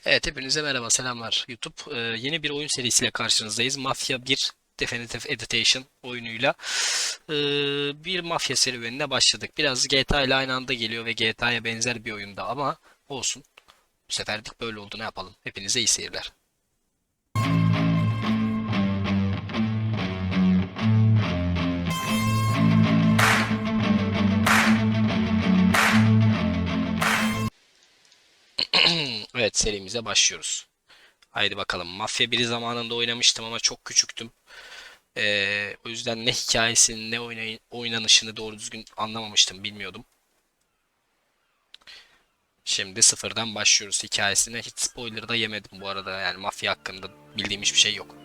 Evet, hepinize merhaba, selamlar YouTube. Yeni bir oyun serisiyle karşınızdayız. Mafya 1 Definitive Edition oyunuyla ee, bir mafya serüvenine başladık. Biraz GTA ile aynı anda geliyor ve GTA'ya benzer bir oyunda ama olsun. Bu seferlik böyle oldu, ne yapalım. Hepinize iyi seyirler. Evet, serimize başlıyoruz. Haydi bakalım. Mafya 1'i zamanında oynamıştım ama çok küçüktüm. O yüzden ne hikayesini ne oynanışını doğru düzgün anlamamıştım, bilmiyordum. Şimdi sıfırdan başlıyoruz hikayesine. Hiç spoiler da yemedim bu arada. Yani mafya hakkında bildiğim hiçbir şey yok.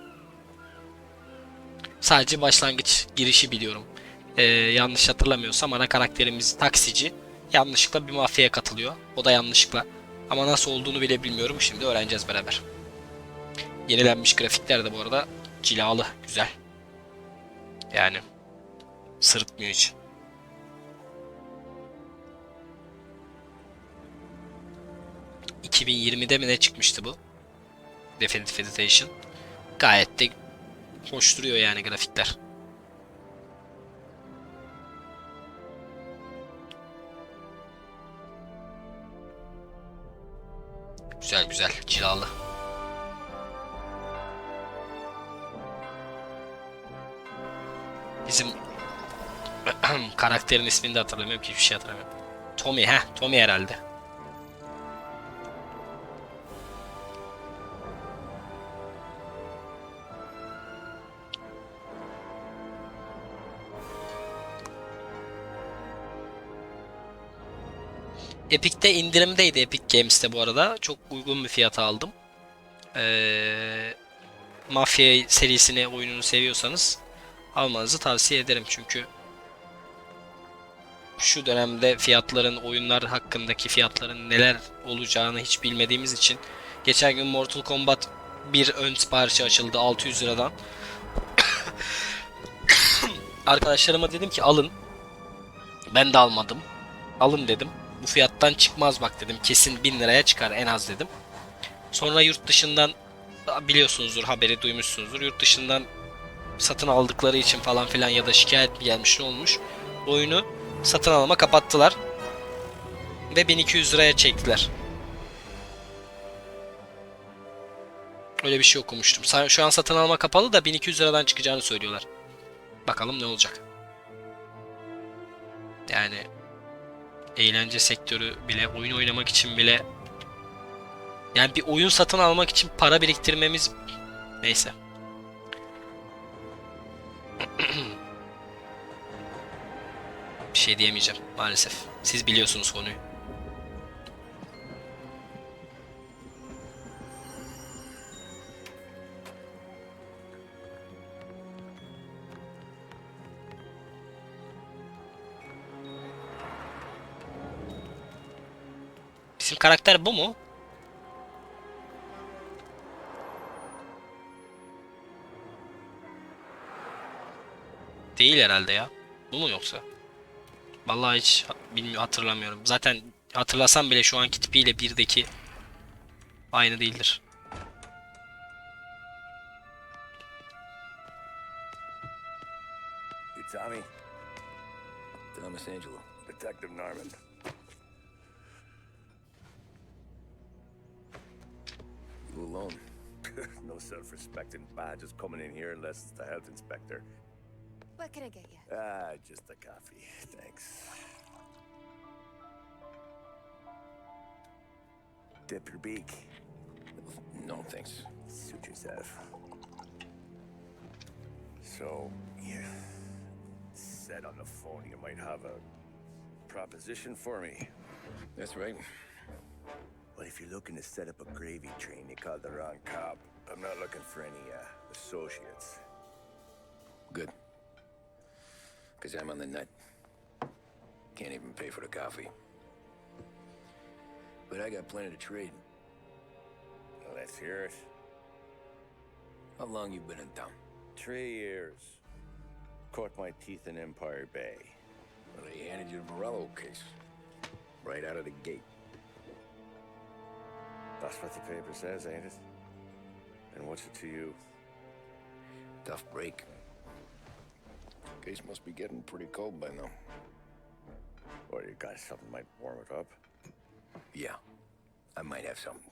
Sadece başlangıç girişi biliyorum. Yanlış hatırlamıyorsam ana karakterimiz taksici. Yanlışlıkla bir mafyaya katılıyor. O da yanlışlıkla. Ama nasıl olduğunu bile bilmiyorum. Şimdi öğreneceğiz beraber. Yenilenmiş grafikler de bu arada cilalı, güzel. Yani sırıtmıyor hiç. 2020'de mi ne çıkmıştı bu? Definitive Edition. Gayet de hoş duruyor yani grafikler. Güzel güzel, cilalı. Bizim karakterin ismini de hatırlamıyorum ki, hiçbir şey hatırlamıyorum. Tommy, Tommy herhalde. Epic'te indirimdeydi, Epic Games'te bu arada. Çok uygun bir fiyata aldım. Ee, Mafya serisini, oyununu seviyorsanız almanızı tavsiye ederim. Çünkü şu dönemde fiyatların, oyunlar hakkındaki fiyatların neler olacağını hiç bilmediğimiz için geçen gün Mortal Kombat bir ön siparişi açıldı 600 liradan. Arkadaşlarıma dedim ki alın. Ben de almadım. Alın dedim. Bu fiyattan çıkmaz bak dedim. Kesin 1000 liraya çıkar en az dedim. Sonra yurt dışından, biliyorsunuzdur, haberi duymuşsunuzdur. Yurt dışından satın aldıkları için falan filan ya da şikayet mi gelmiş, ne olmuş. Oyunu satın alma kapattılar. Ve 1200 liraya çektiler. Öyle bir şey okumuştum. Şu an satın alma kapalı da 1200 liradan çıkacağını söylüyorlar. Bakalım ne olacak. Yani eğlence sektörü bile, oyun oynamak için bile, yani bir oyun satın almak için para biriktirmemiz, neyse. Bir şey diyemeyeceğim maalesef. Siz biliyorsunuz konuyu. Bizim karakter bu mu? Değil herhalde ya. Bu mu yoksa? Vallahi hiç bilmiyorum, hatırlamıyorum. Zaten hatırlasam bile şu anki tipiyle birdeki aynı değildir. You Tommy? Thomas Angelo. Detective Norman. You alone? No self-respecting badges coming in here unless it's the health inspector. What can I get you? Just a coffee. Thanks. Dip your beak. No, thanks. Suit yourself. So, you said on the phone you might have a proposition for me. That's right. Well, if you're looking to set up a gravy train, you called the wrong cop. I'm not looking for any associates. Good. Because I'm on the nut. Can't even pay for the coffee. But I got plenty to trade. Well, let's hear it. How long you been in town? 3 years. Caught my teeth in Empire Bay. Well, they handed you the Morello case. Right out of the gate. That's what the paper says, ain't it? And what's it to you? Tough break. Case must be getting pretty cold by now. Or you got something might warm it up? Yeah, I might have something.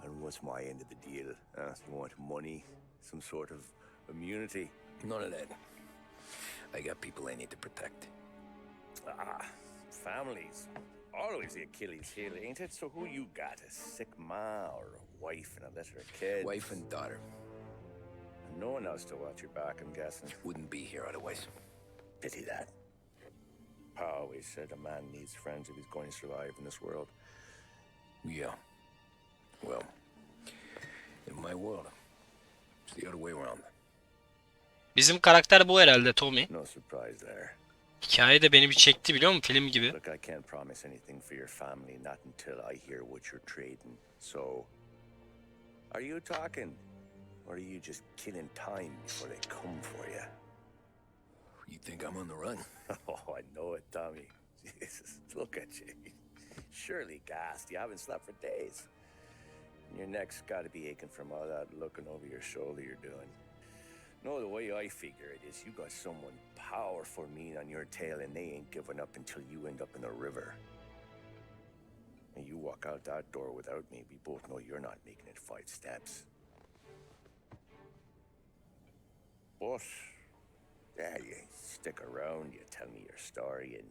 And what's my end of the deal? You want money? Some sort of immunity? None of that. I got people I need to protect. Families. Always the Achilles heel, ain't it? So who you got? A sick ma or a wife and a litter of kids? Wife and daughter. And no one else to watch your back, I'm guessing. Wouldn't be here otherwise. Pity that. Pa always said a man needs friends if he's going to survive in this world. Yeah. Well, in my world, it's the other way around. Bizim karakter bu herhalde, Tommy. No surprise there. Hikaye de beni bir çekti, biliyor musun? Film gibi. Look, I can't promise anything for your family, not until I hear what you're trading. So, are you talking? Or are you just killing time before they come for you? You think I'm on the run? Oh, I know it, Tommy. Jesus, look at you. Surely gassed. You haven't slept for days. And your neck's got to be aching from all that looking over your shoulder you're doing. No, the way I figure it is you got someone powerful mean on your tail and they ain't giving up until you end up in the river. And you walk out that door without me, we both know you're not making it 5 steps. But, yeah, you stick around, you tell me your story, and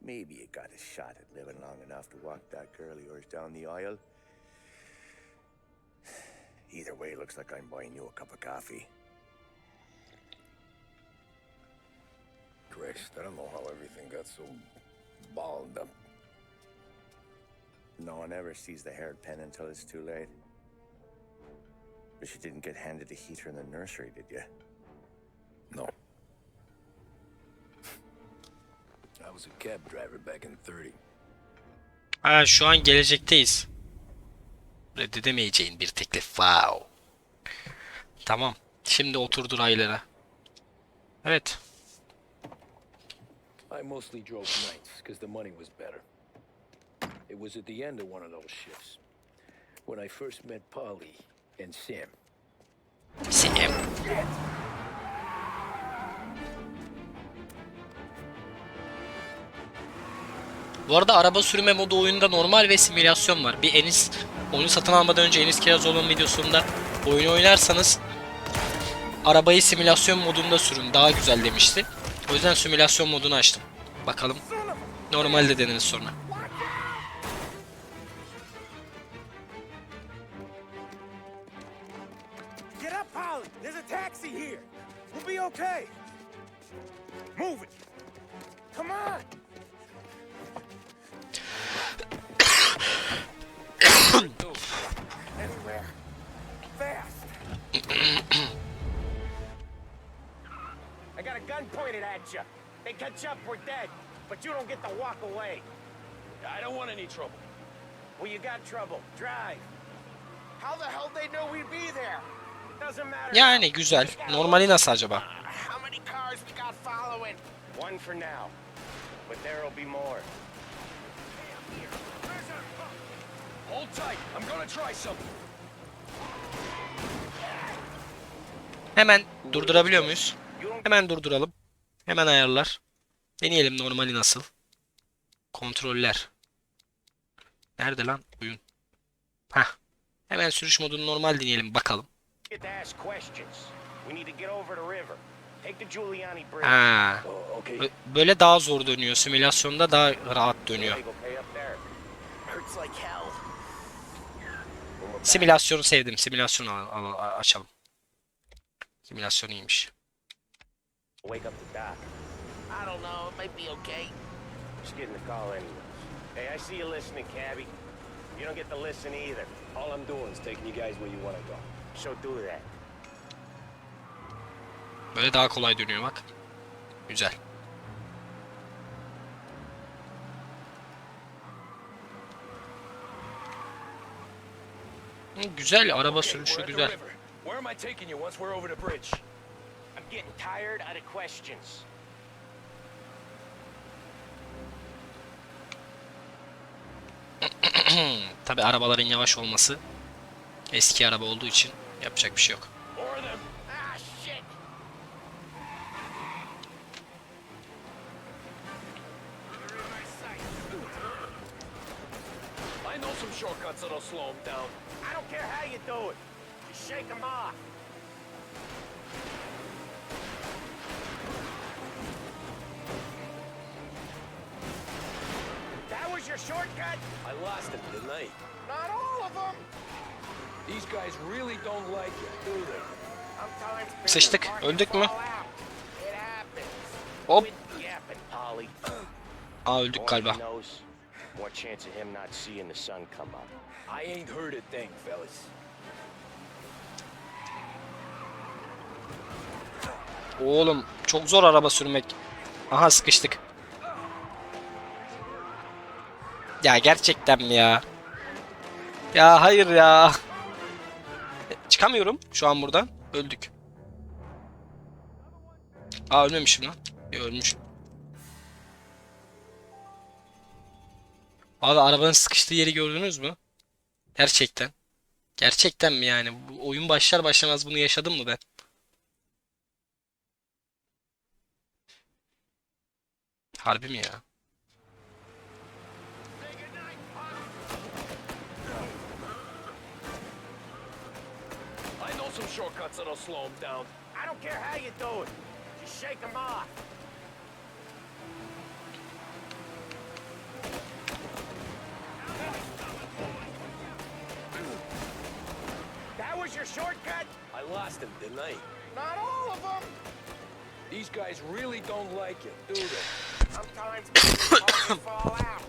maybe you got a shot at living long enough to walk that girl of yours down the aisle. Either way, looks like I'm buying you a cup of coffee. Christ, I don't know how everything got so balled up. No one ever sees the haired pen until it's too late. But you didn't get handed a heater in the nursery, did you? No. I was a cab driver back in 30. Ha, şu an gelecekteyiz. Reddedemeyeceğin bir teklif. Wow. Tamam. Şimdi oturdu raylara. Evet. I mostly drove nights because the money was better. It was at the end of one of those shifts when I first met Polly and Sam. Sam. Bu arada araba sürme modu oyunda normal ve simülasyon var. Bir Enis, oyunu satın almadan önce Enis Kirazoğlu'nun videosunda oyunu oynarsanız arabayı simülasyon modunda sürün daha güzel demişti. O yüzden simülasyon modunu açtım. Bakalım. Normalde deneriz sonra. Get up, Polly! There's a taxi here! We'll be okay! Move it! Come on! Anywhere. Fast! I got a gun pointed at you. They catch up, we're dead. But you don't get to walk away. I don't want any trouble. Well, you got trouble. Drive. How the hell they know we'd be there? It doesn't matter. Yani güzel. Normali nasıl acaba? How many cars we got following? One for now. But there'll be more. Hold tight. I'm gonna try something. Hemen durdurabiliyor muyuz? Hemen durduralım. Hemen ayarlar. Deneyelim normali nasıl. Kontroller. Nerede lan oyun? Hah. Hemen sürüş modunu normal deneyelim bakalım. Ha. Böyle daha zor dönüyor. Simülasyonda daha rahat dönüyor. Simülasyonu sevdim. Simülasyonu açalım. Simülasyon iyiymiş. Wake up the doc. I don't know, it might be okay. Just getting the call anyway. Hey, I see you listening, cabbie. You don't get to listen either. All I'm doing is taking you guys where you want to go. So do that. Böyle daha kolay dönüyor bak. Güzel. Güzel araba sürüşü güzel. Where am I taking you once we're over the bridge? I'm getting tired out of questions. Tabi arabaların yavaş olması eski araba olduğu için yapacak bir şey yok. More of them. Ah, shit. I know some shortcuts that'll slow them down. I don't care how you do it. Just shake them off. That was your shortcut? I lost him, didn't I? Not all of them. These guys really don't like you, do they? Sometimes Sıçtık. Öldük mü? fall out. It happens. Hop. Quit yapping, Polly. Aa, öldük galiba. More he knows, more chance of him not seeing the sun come up. I ain't heard a thing, fellas. Oğlum çok zor araba sürmek. Aha, sıkıştık. Ya gerçekten mi ya? Ya hayır ya. Çıkamıyorum şu an buradan. Öldük. Aa, ölmemişim lan. Ya, ölmüşüm. Abi arabanın sıkıştığı yeri gördünüz mü? Gerçekten. Gerçekten mi yani? Bu oyun başlar başlamaz bunu yaşadım mı ben? Harbi mi ya? I know some shortcuts that'll slow them down. I don't care how you do it. Just shake them off. That was your shortcut? I lost him, didn't I? Not all of them. These guys really don't like you, do they? Sometimes people fall out.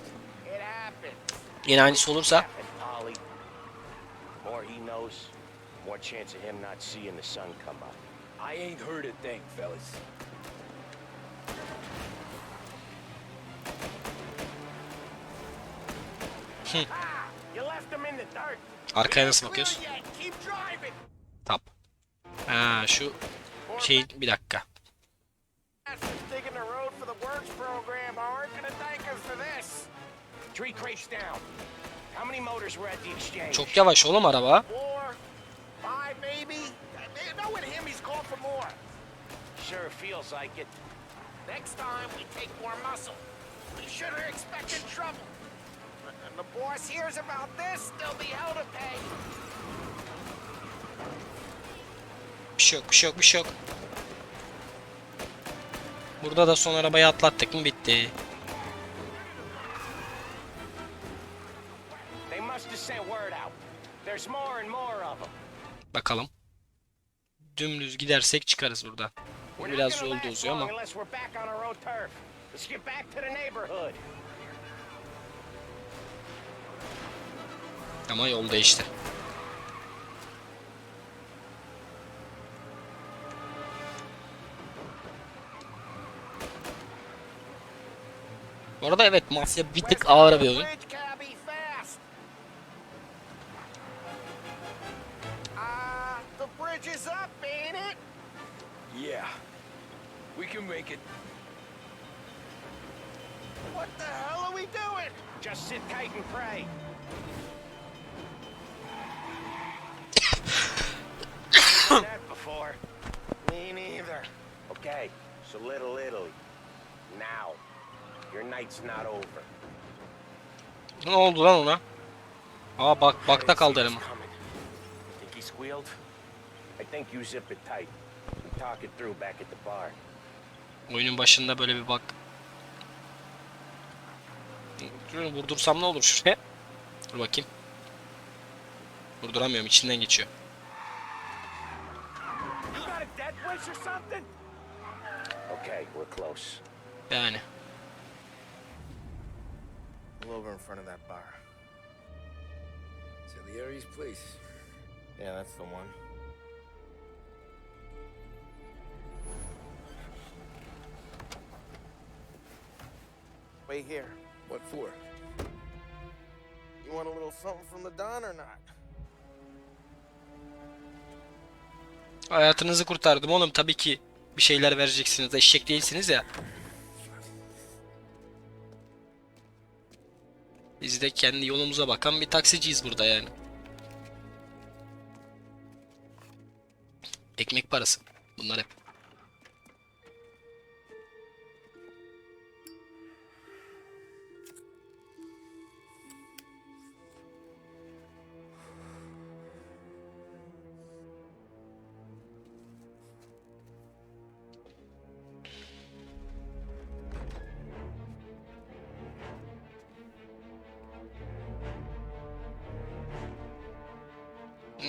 It happens. Yine aynısı olursa And Polly, more he knows, more chance of him not seeing the sun come up. I ain't heard a thing, fellas. Ah, you left him in the dirt. arkaya nasıl bakıyorsun? Clear yet. Keep driving. Tap. Ha, şu şey, bir dakika. Digging the road for the works program aren't gonna thank us for this. Tree crash down. How many motors were at the exchange? Çok yavaş oğlum araba. 4, 5 maybe? No, with him he's called for more. Sure feels like it. Next time we take more muscle. We should have expected trouble. And the boss hears about this, there'll be hell to pay. Bir şey yok, bir şey yok, bir şey yok. Burada da son arabayı atlattık mı bitti. They must have sent word out. There's more and more of them. Bakalım. Dümdüz gidersek çıkarız buradan. Bu biraz yolda uzuyor ama. Unless we're back on our own turf. Let's get back to the neighborhood. Ama yol değişti. Bu arada evet, Mafya bir tık ağır bir oyun. The bridge is up, ain't it? Yeah. We can make it. What the hell are we doing? Just sit tight and pray. Seen that before? Me neither. Okay, so Little Italy. Now, your night's not over. Ne oldu lan ona? Aa bak, bakta kaldı eleman. Think he squealed? I think you zip it tight. We talk it through back at the bar. Oyunun başında böyle bir bak. Şunu vurdursam ne olur şuraya? Dur bakayım. Vurduramıyorum, içinden geçiyor. You got a dead wish or something? Okay, we're close. Yani. Pull over in front of that bar. Salieri's place. Yeah, that's the one. Wait here. What for? You want a little something from the Don or not? Hayatınızı kurtardım oğlum, tabii ki bir şeyler vereceksiniz. Eşek değilsiniz ya. Biz de kendi yolumuza bakan bir taksiciyiz burada yani. Ekmek parası. Bunlar hep.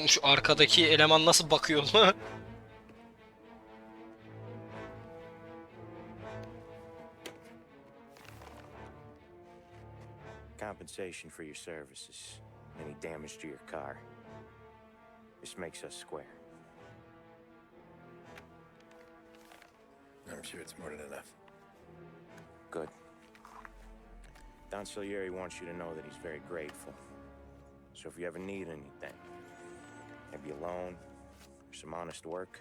Şu arkadaki eleman nasıl bakıyor mu? Compensation for your services. Any damage to your car. This makes us square. I'm sure it's more than enough. Good. Don Salieri wants you to know that he's very grateful. So if you ever need anything, maybe a loan or some honest work,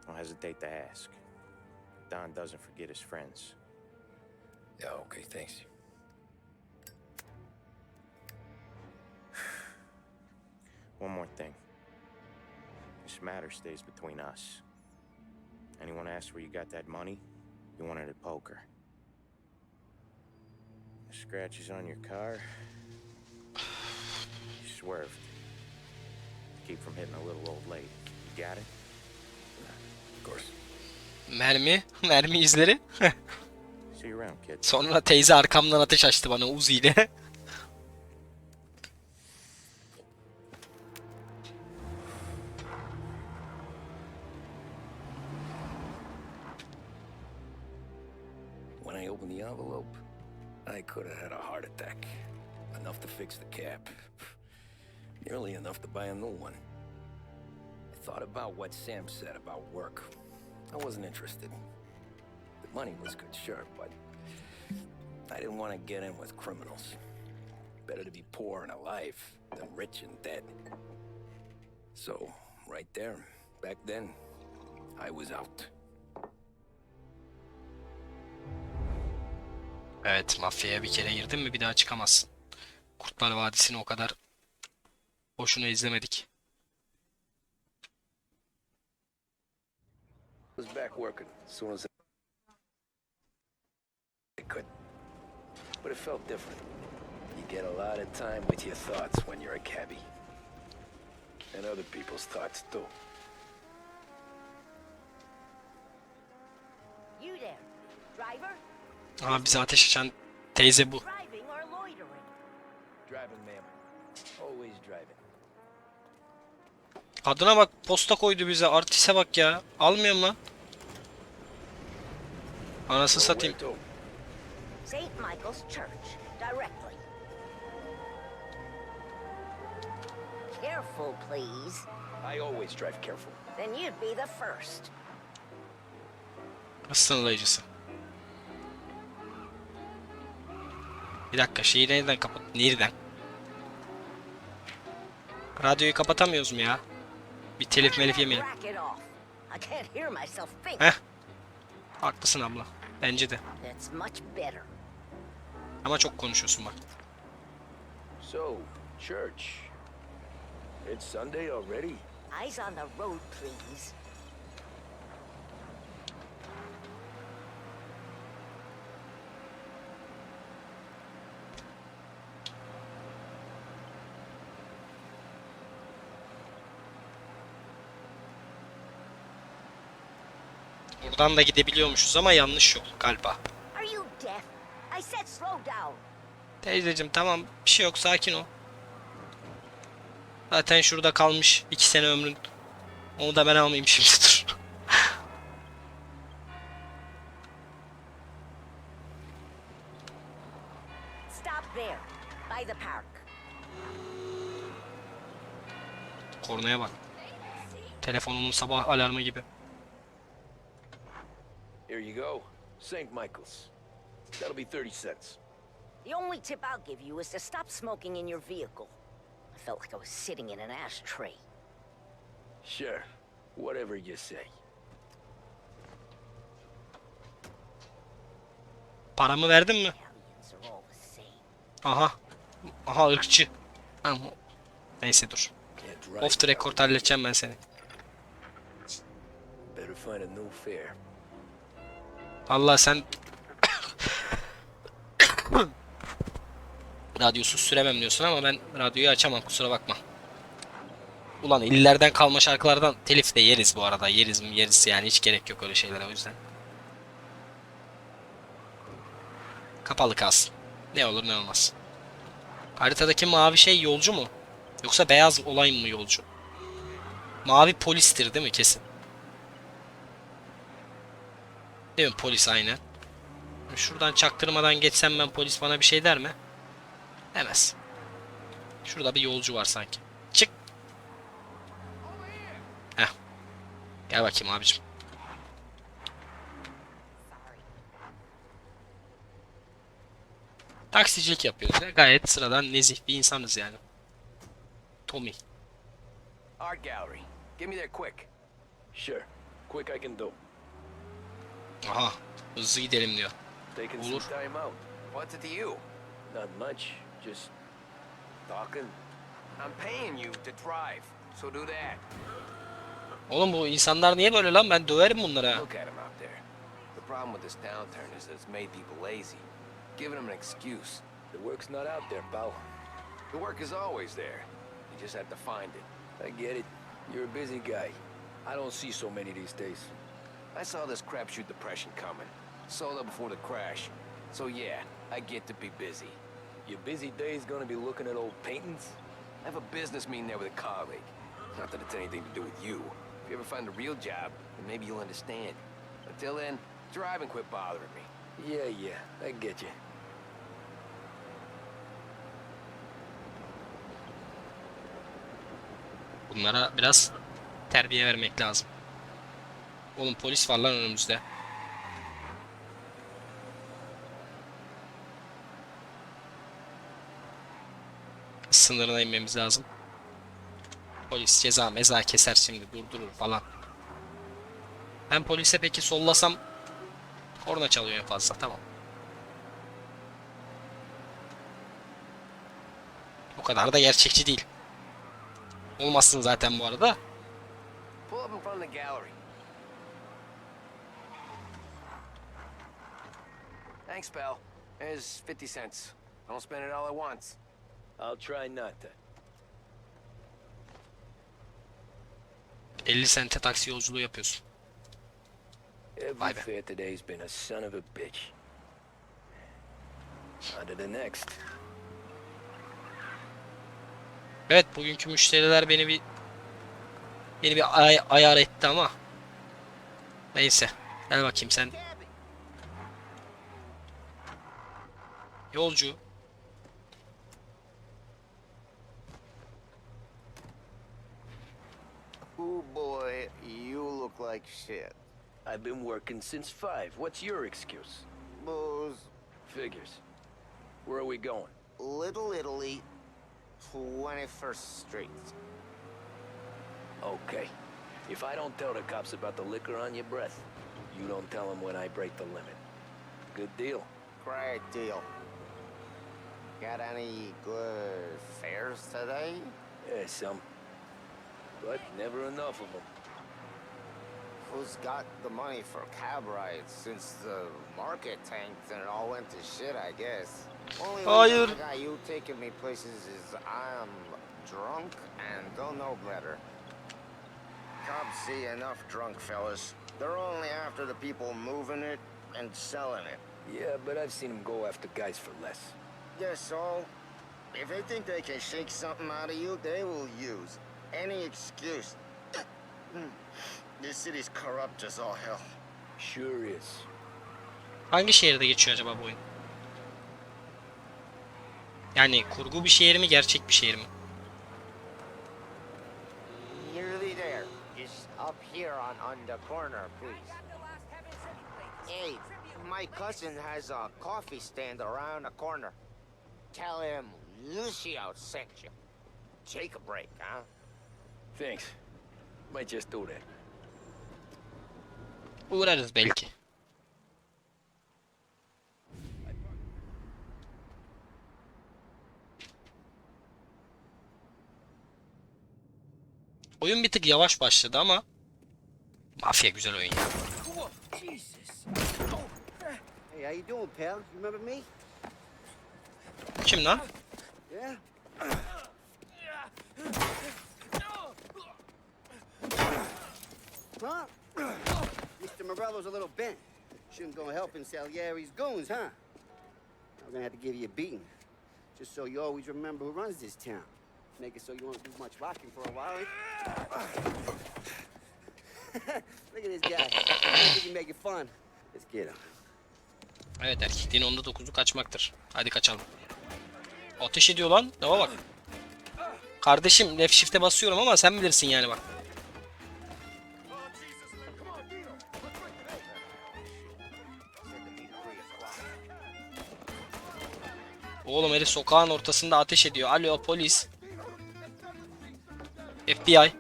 don't hesitate to ask. Don doesn't forget his friends. Yeah, okay, thanks. One more thing. This matter stays between us. Anyone asks where you got that money, you won it at poker. The scratches on your car, you swerved. Keep from hitting a little old lady. You got it? Of course. Mermi izleri. See you around, kid. Sonra teyze arkamdan ateş açtı bana Uzi ile. When I opened the envelope, I could have had a heart attack. Enough to fix the cap. Nearly enough to buy a new one. I thought about what Sam said about work. I wasn't interested. The money was good, sure, but I didn't want to get in with criminals. Better to be poor and alive than rich and dead. So, right there, back then, I was out. Evet, Mafya'ya bir kere girdin mi bir daha çıkamazsın. Kurtlar Vadisi'ni o kadar boşuna izlemedik. I was back working as soon as I could. But it felt different. You get a lot of time with your thoughts when you're a cabbie. And other people's thoughts too. You there, driver? Aha bize ateş açan teyze bu. Driving or loitering? Driving, ma'am. Always driving. Kadına bak, posta koydu bize, artiste bak ya. Almıyorum lan. Anasını satayım. Where to? St. Michael's Church, directly. Careful, please. I always drive careful. Then you'd be the first. Sınırlayıcısı. Bir dakika, şeyi nereden kapat? Nereden? Radyoyu kapatamıyoruz mu ya? Bir telif melif yemeyelim. Rack it off. I can't hear myself think. Heh. Haklısın abla. Bence de. That's much better. Ama çok konuşuyorsun bak. So, church. It's Sunday already. Eyes on the road, please. Buradan da gidebiliyormuşuz ama yanlış yol galiba. Are you deaf? I said slow down. Teyzeciğim tamam, bir şey yok, sakin ol. Zaten şurada kalmış 2 sene ömrün. Onu da ben almayayım şimdi, dur. Stop there, by the park. Kornaya bak. Telefonumun sabah alarmı gibi. Here you go. St. Michael's. That'll be 30 cents. The only tip I'll give you is to stop smoking in your vehicle. I felt like I was sitting in an ashtray. Sure. Whatever you say. Paramı verdin mi? Italians are all the same. Aha. Aha ırkçı. Ama neyse dur. Can't drive Off the record halledeceğim ben seni. Better find a new fare. Allah sen radyosuz süremem diyorsun ama ben radyoyu açamam, kusura bakma. Ulan illerden kalma şarkılardan telif de yeriz bu arada. Yeriz mi yeriz, yani hiç gerek yok öyle şeylere, o yüzden. Kapalı kalsın. Ne olur ne olmaz. Haritadaki mavi şey yolcu mu? Yoksa beyaz olay mı yolcu? Mavi polistir değil mi kesin? Değil mi, polis aynen. Şuradan çaktırmadan geçsem ben, polis bana bir şey der mi? Demez. Şurada bir yolcu var sanki. Çık. Heh. Gel bakayım abicim. Taksicilik yapıyoruz ya. Gayet sıradan nezih bir insanız yani. Tommy. Art gallery. Get me there quick. Sure. Quick I can do. Aha. Hızlı gidelim diyor. Taking Olur. some time out. What's it to you? Not much. Just talking. I'm paying you to drive, so do that. Oğlum bu insanlar niye böyle lan? Ben döverim bunlara. Look at him out there. The problem with this downturn is that it's made people lazy. Giving them an excuse. The work's not out there, pal. The work is always there. You just have to find it. I get it. You're a busy guy. I don't see so many these days. I saw this crapshoot depression coming. Sold up before the crash. So yeah, I get to be busy. Your busy day's gonna be looking at old paintings? I have a business meeting there with a colleague. Not that it's anything to do with you. If you ever find a real job, then maybe you'll understand. Until then, drive and quit bothering me. Yeah, I get you. Bunlara biraz terbiye vermek lazım. Oğlum polis var lan önümüzde. Sınırına inmemiz lazım. Polis ceza meza keser şimdi, durdurur falan. Ben polise peki sollasam korna çalıyor en fazla, tamam. O kadar da gerçekçi değil. Olmazsın zaten bu arada. Pull up in front of the gallery. Thanks, pal. There's 50 cents. Don't spend it all at once. I'll try not to. 50 sente taksi yolculuğu yapıyorsun. Every Vay be. fair today's been a son of a bitch. On to the next. Evet, bugünkü müşteriler beni bir ayar etti ama neyse, gel bakayım sen. Yolcu. Ooh boy, you look like shit. I've been working since 5. What's your excuse? Booze, Figures. Where are we going? Little Italy, 21st Street. Okay. If I don't tell the cops about the liquor on your breath, you don't tell them when I break the limit. Good deal. Great deal. Got any good fares today? Yeah, some. But never enough of them. Who's got the money for cab rides since the market tanked and it all went to shit, I guess? Only Hayır. reason I got you taking me places is I'm drunk and don't know better. Cops see enough drunk fellas. They're only after the people moving it and selling it. Yeah, but I've seen them go after guys for less. Yes, so if they think they can shake something out of you, they will use any excuse. This city's corrupt as all hell. Sure is. Hangi şehirde geçiyor acaba bu oyun? Yani kurgu bir şehir mi, gerçek bir şehir mi? Nearly there. Just up here on the corner, please. Hey, my cousin has a coffee stand around the corner. Tell him Lucio sent you. Take a break, huh? Thanks. Might just do that. Uğrarız belki. Oyun bir tık yavaş başladı ama Mafya güzel oyun ya. Hey, how you doing, pal? You remember me? Kim lan? Yeah? Huh? Mr. Morello's a little bent. Shouldn't go helping Salieri's goons, huh? I'm gonna have to give you a beating. Just so you always remember who runs this town. Make it so you won't do much rocking for a while. Look at this guy. I think he make it fun. Let's get him. Evet, erkekliğin onda 9'u kaçmaktır. Hadi kaçalım. Ateş ediyor lan. Dava bak. Kardeşim left shift'e basıyorum ama sen bilirsin yani bak. Oğlum herif sokağın ortasında ateş ediyor. Alo polis. FBI.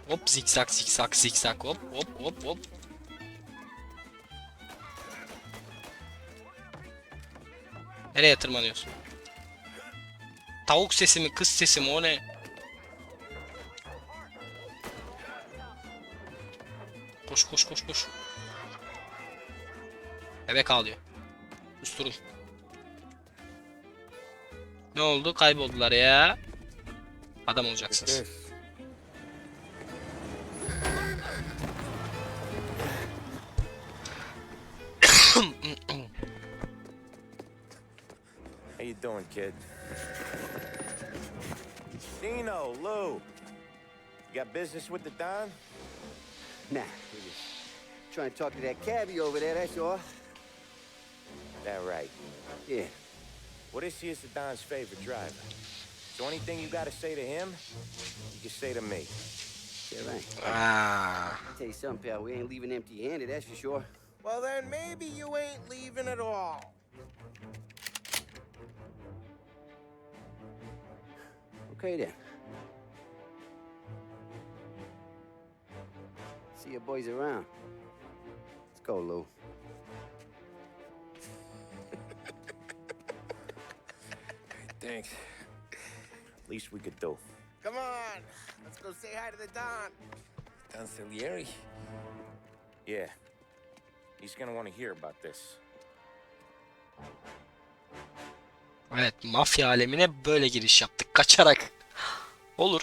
Hop zikzak zikzak zikzak hop hop hop hop. Nereye tırmanıyorsun? Tavuk sesi mi kız sesi mi o ne? Koş koş koş koş. Bebek ağlıyor. Susturun. Ne oldu? Kayboldular ya. Adam olacaksınız. How you doing, kid? Dino, Lou. You got business with the Don? Nah, we're just trying to talk to that cabbie over there, that's all. That right. Yeah. Well, this here's the Don's favorite driver. So anything you gotta say to him, you can say to me. Yeah, right. Ah. I'll tell you something, pal, we ain't leaving empty-handed, that's for sure. Well, then maybe you ain't leaving at all. Okay, then. See your boys around. Let's go, Lou. Thanks. Least we could do. Come on, let's go say hi to the Don. Don Salieri? Yeah. He's gonna want to hear about this. Evet, mafya alemine böyle giriş yaptık. Kaçarak. Olur.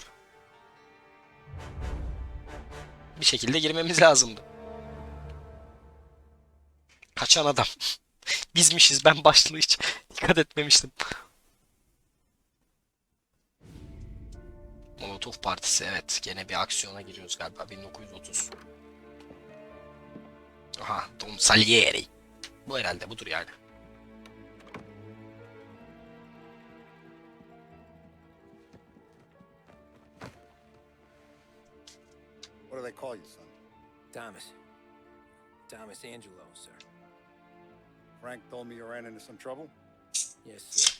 Bir şekilde girmemiz lazımdı. Kaçan adam. Bizmişiz, ben başlığı hiç dikkat etmemiştim. Molotov Partisi, evet. Gene bir aksiyona giriyoruz galiba. 1930. Aha, Don Salieri. Bu herhalde budur yani. What do they call you, son? Thomas. Thomas Angelo, sir. Frank told me you ran into some trouble? Yes, sir.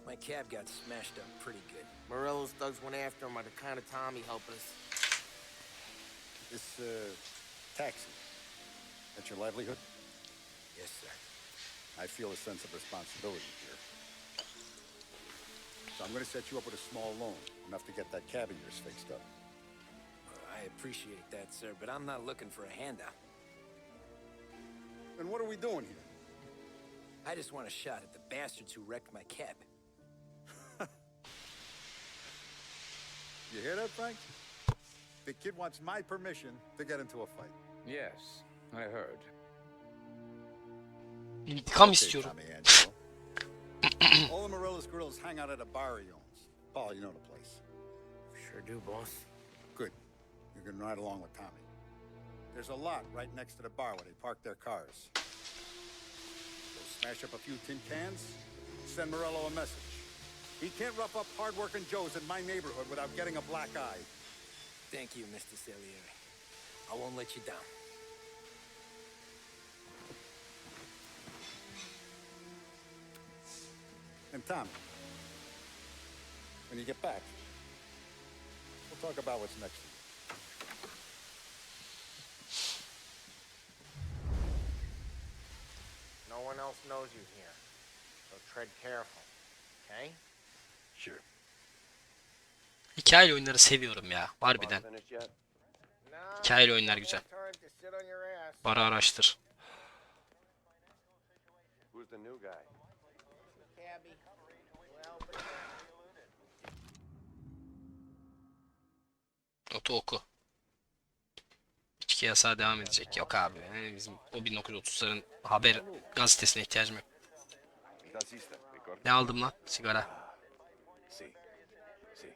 My cab got smashed up pretty good. Morello's thugs went after him by the kind of Tommy helping us. This, taxi, that's your livelihood? Yes, sir. I feel a sense of responsibility here. So I'm gonna set you up with a small loan, enough to get that cab of yours fixed up. I appreciate that, sir, but I'm not looking for a handout. Then what are we doing here? I just want a shot at the bastards who wrecked my cab. You hear that, Frank? The kid wants my permission to get into a fight. Yes, I heard. İntikam Okay, istiyorum. Tommy Angelo. All the Morello's girls hang out at a bar he owns. Paul, you know the place. Sure do, boss. Good. You can ride along with Tommy. There's a lot right next to the bar where they park their cars. Go smash up a few tin cans, send Morello a message. He can't rough up hard-working Joes in my neighborhood without getting a black eye. Thank you, Mr. Salieri. I won't let you down. And Tommy, when you get back, we'll talk about what's next. everyone else knows you here. So tread careful, okay? Sure. Hikayeli oyunları seviyorum ya. Harbiden. Finished yet? No, Hikayeli oyunlar güzel. time to sit on your ass. Bara araştır. Who's the new guy? Cabby. Well, but Otu oku. İçki yasağı devam edecek. Yok abi. Yani bizim o 1930'ların haber gazetesine ihtiyacım yok. ¿Estás lista? Record. Ne aldım lan? Sigara. Sí. Sí. I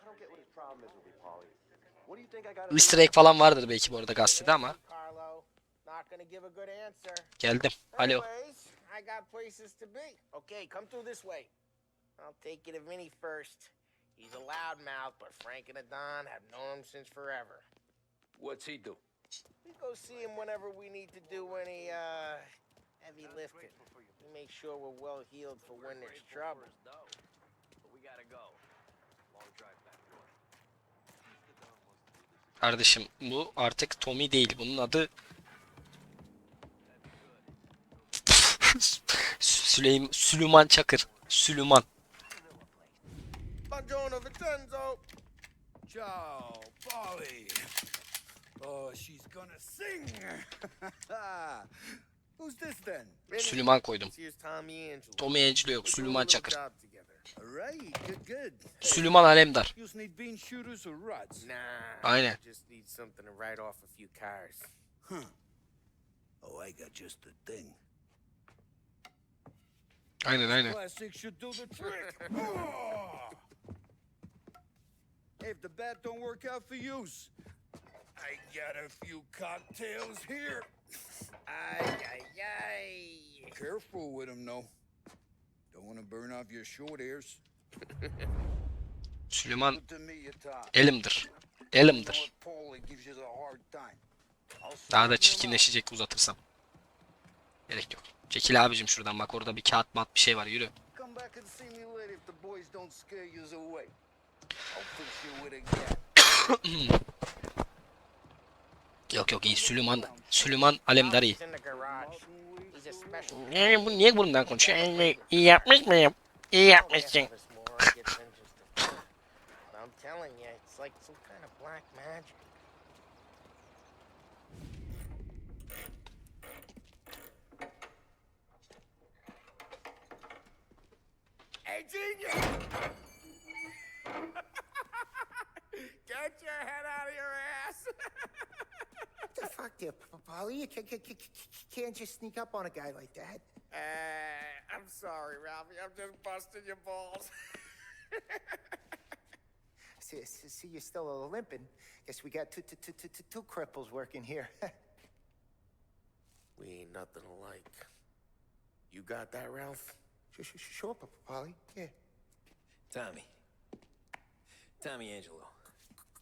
don't get what his problem is with me, Paulie. What do you think I got? Easter egg falan vardır belki bu arada gazetede ama. Carlo, not gonna give a good answer. Geldim. Alo. Anyways, I got places to be. Okay, come through this way. I'll take you to Vinny first. He's a loudmouth, but Frank and the Don have known him since forever. What's he do? We go see him whenever we need to do any, heavy lifting. We make sure we're well healed for when there's trouble. But we gotta go. Long drive back. Kardeşim bu artık Tommy değil. Bunun adı Süleyman Çakır. Süleyman. Buongiorno, Vincenzo. Ciao, Polly. Oh, she's gonna sing. Who's this then? Süleyman koydum. Here's Tommy Angelo. Tommy Angelo yok. We do a Süleyman little Çakır. job together. All right, good. Süleyman Alemdar. You just need bean shooters or rods? Nah, Aynen. I just need something to write off a few cars. Huh. Oh, I got just the thing. Aynen. Plastic should do the trick. Oh! Hey, if the bat don't work out for use, I got a few cocktails here. Ay. Careful with them, though. Don't want to burn off your short hairs. Süleyman Good to meet you, Tom. elimdir. I know Elimdir. what Paulie gives you the hard time. I'll Daha sort da you out. çirkinleşecek uzatırsam. Gerek yok. Çekil abicim şuradan, bak orada bir kağıt mat bir şey var, yürü. Come back and see me later if the boys don't scare yous away. I'll fix you with a gap. Yok iyi, Süleyman Alemdar iyi. He's in the garage. He's a special. Bu niye bundan konuşuyor? İyi yapmış mıyım? İyi yapmışsın. This more gets interesting. I'm telling you, it's like some kind of black magic. Hey, genius! Get your head out of your ass! What the fuck there, Polly? You can't just sneak up on a guy like that. I'm sorry, Ralphie. I'm just busting your balls. See, you're still limping. Guess we got two cripples working here. We ain't nothing alike. You got that, Ralph? Sure, Polly. Yeah. Tommy Angelo.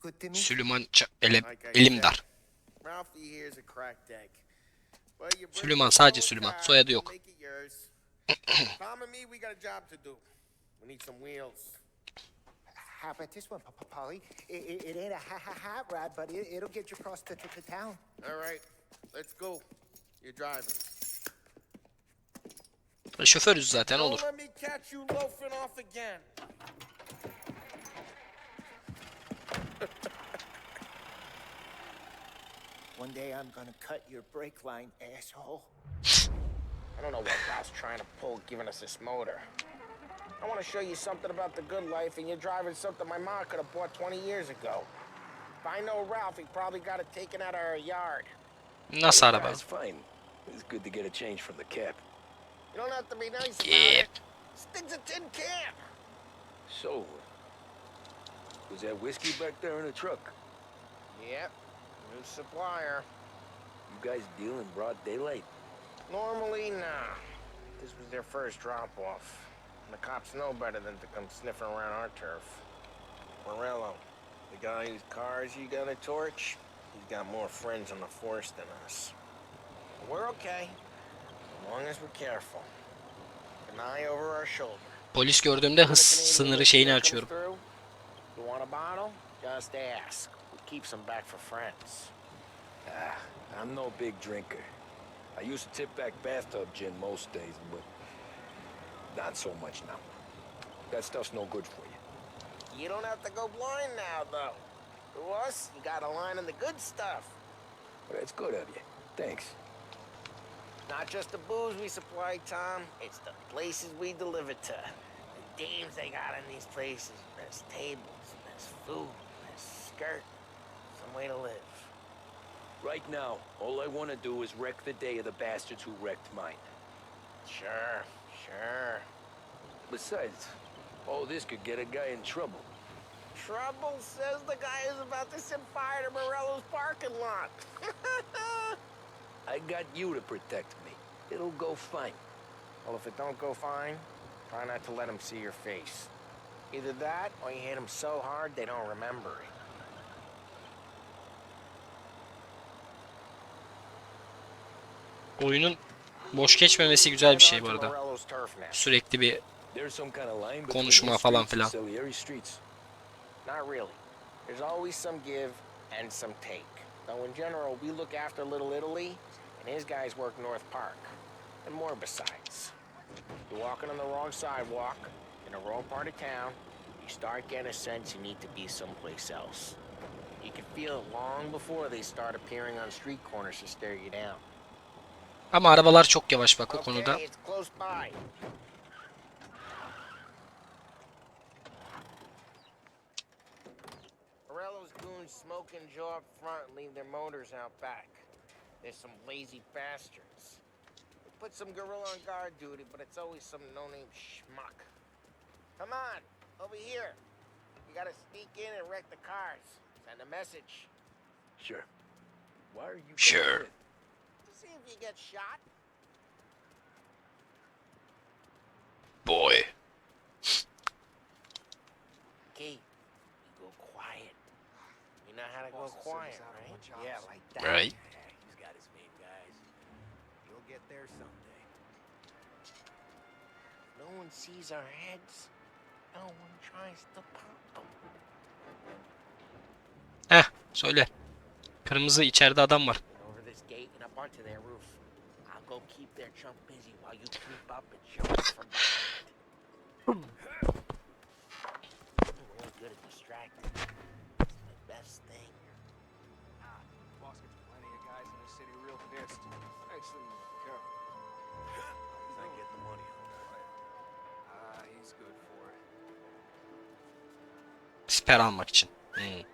Good to meet you. Süleyman Like I Elimdar. said, Ralphie here's a cracked egg. But you bring Süleyman, it sadece forward Süleyman. time, Soyadı yok. make it yours. Tom and me, we got a job to do. We need some wheels. How about this one, Polly? It ain't a hot rod, but it'll get you across to town. All right, let's go. You're driving. Şoförüz zaten, Don't olur. let me catch you loafing off again. One day I'm gonna cut your brake line, asshole. I don't know what Ralph's trying to pull giving us this motor. I want to show you something about the good life, and you're driving something my mom could have bought 20 years ago. If I know Ralph, he probably got it taken out of our yard. Nasıl araba? It's fine. It's good to get a change from the cap. You don't have to be nice about Yeah. it. This thing's a tin can. So, was that whiskey back there in the truck? Yep, new supplier. You guys deal in broad daylight? Normally, nah. This was their first drop-off. And the cops know better than to come sniffing around our turf. Morello, the guy whose cars you got a torch, he's got more friends on the force than us. But we're okay, as long as we're careful. An eye over our shoulder. Polis gördüğümde hız sınırı şeyini açıyorum. You want a bottle? Just ask. We keep some back for friends. I'm no big drinker. I used to tip back bathtub gin most days, but not so much now. That stuff's no good for you. You don't have to go blind now, though. To us, you got a line in the good stuff. But it's good of you. Thanks. Not just the booze we supply, Tom. It's the places we deliver to. The dames they got in these places. There's tables, there's food, there's skirt. Some way to live. Right now, all I want to do is wreck the day of the bastards who wrecked mine. Sure, sure. Besides, all this could get a guy in trouble. Trouble says the guy is about to set fire to Morello's parking lot. I got you to protect me. It'll go fine. Well, if it don't go fine, try not to let him see your face. Either that, or you hit him so hard they don't remember it. Oyunun boş geçmemesi güzel bir şey bu arada. Sürekli bir konuşma falan filan. Not really. There's always some give and some take. Though in general, we look after Little Italy, and his guys work North Park, and more besides. You're walking on the wrong sidewalk, in the wrong part of town, you start getting a sense you need to be someplace else. You can feel it long before they start appearing on street corners to stare you down. Ama arabalar çok yavaş bak o konuda. Okay, it's close by. Morello's goons smoke and jaw up front and leave their motors out back. There's some lazy bastards. They put some gorilla on guard duty, but it's always some no-name schmuck. Come on, over here. You gotta sneak in and wreck the cars. Send a message. Sure. Why are you Sure. To see if you get shot. Boy. Key, you go quiet. You know how to go quiet, right? Yeah, like that. Right. Yeah, he's got his main guys. You'll get there someday. No one sees our heads. No one tries to pop them. Heh, söyle. Kırmızı içeride adam var. Over this gate and up onto their roof. I'll go keep their chump busy while you creep up and jump from behind. Real good at distracting. It's the best thing. Boss gets plenty of guys in the city real pissed. Actually, careful. He's not getting the money on that. He's good for it. Siper almak için. Hey,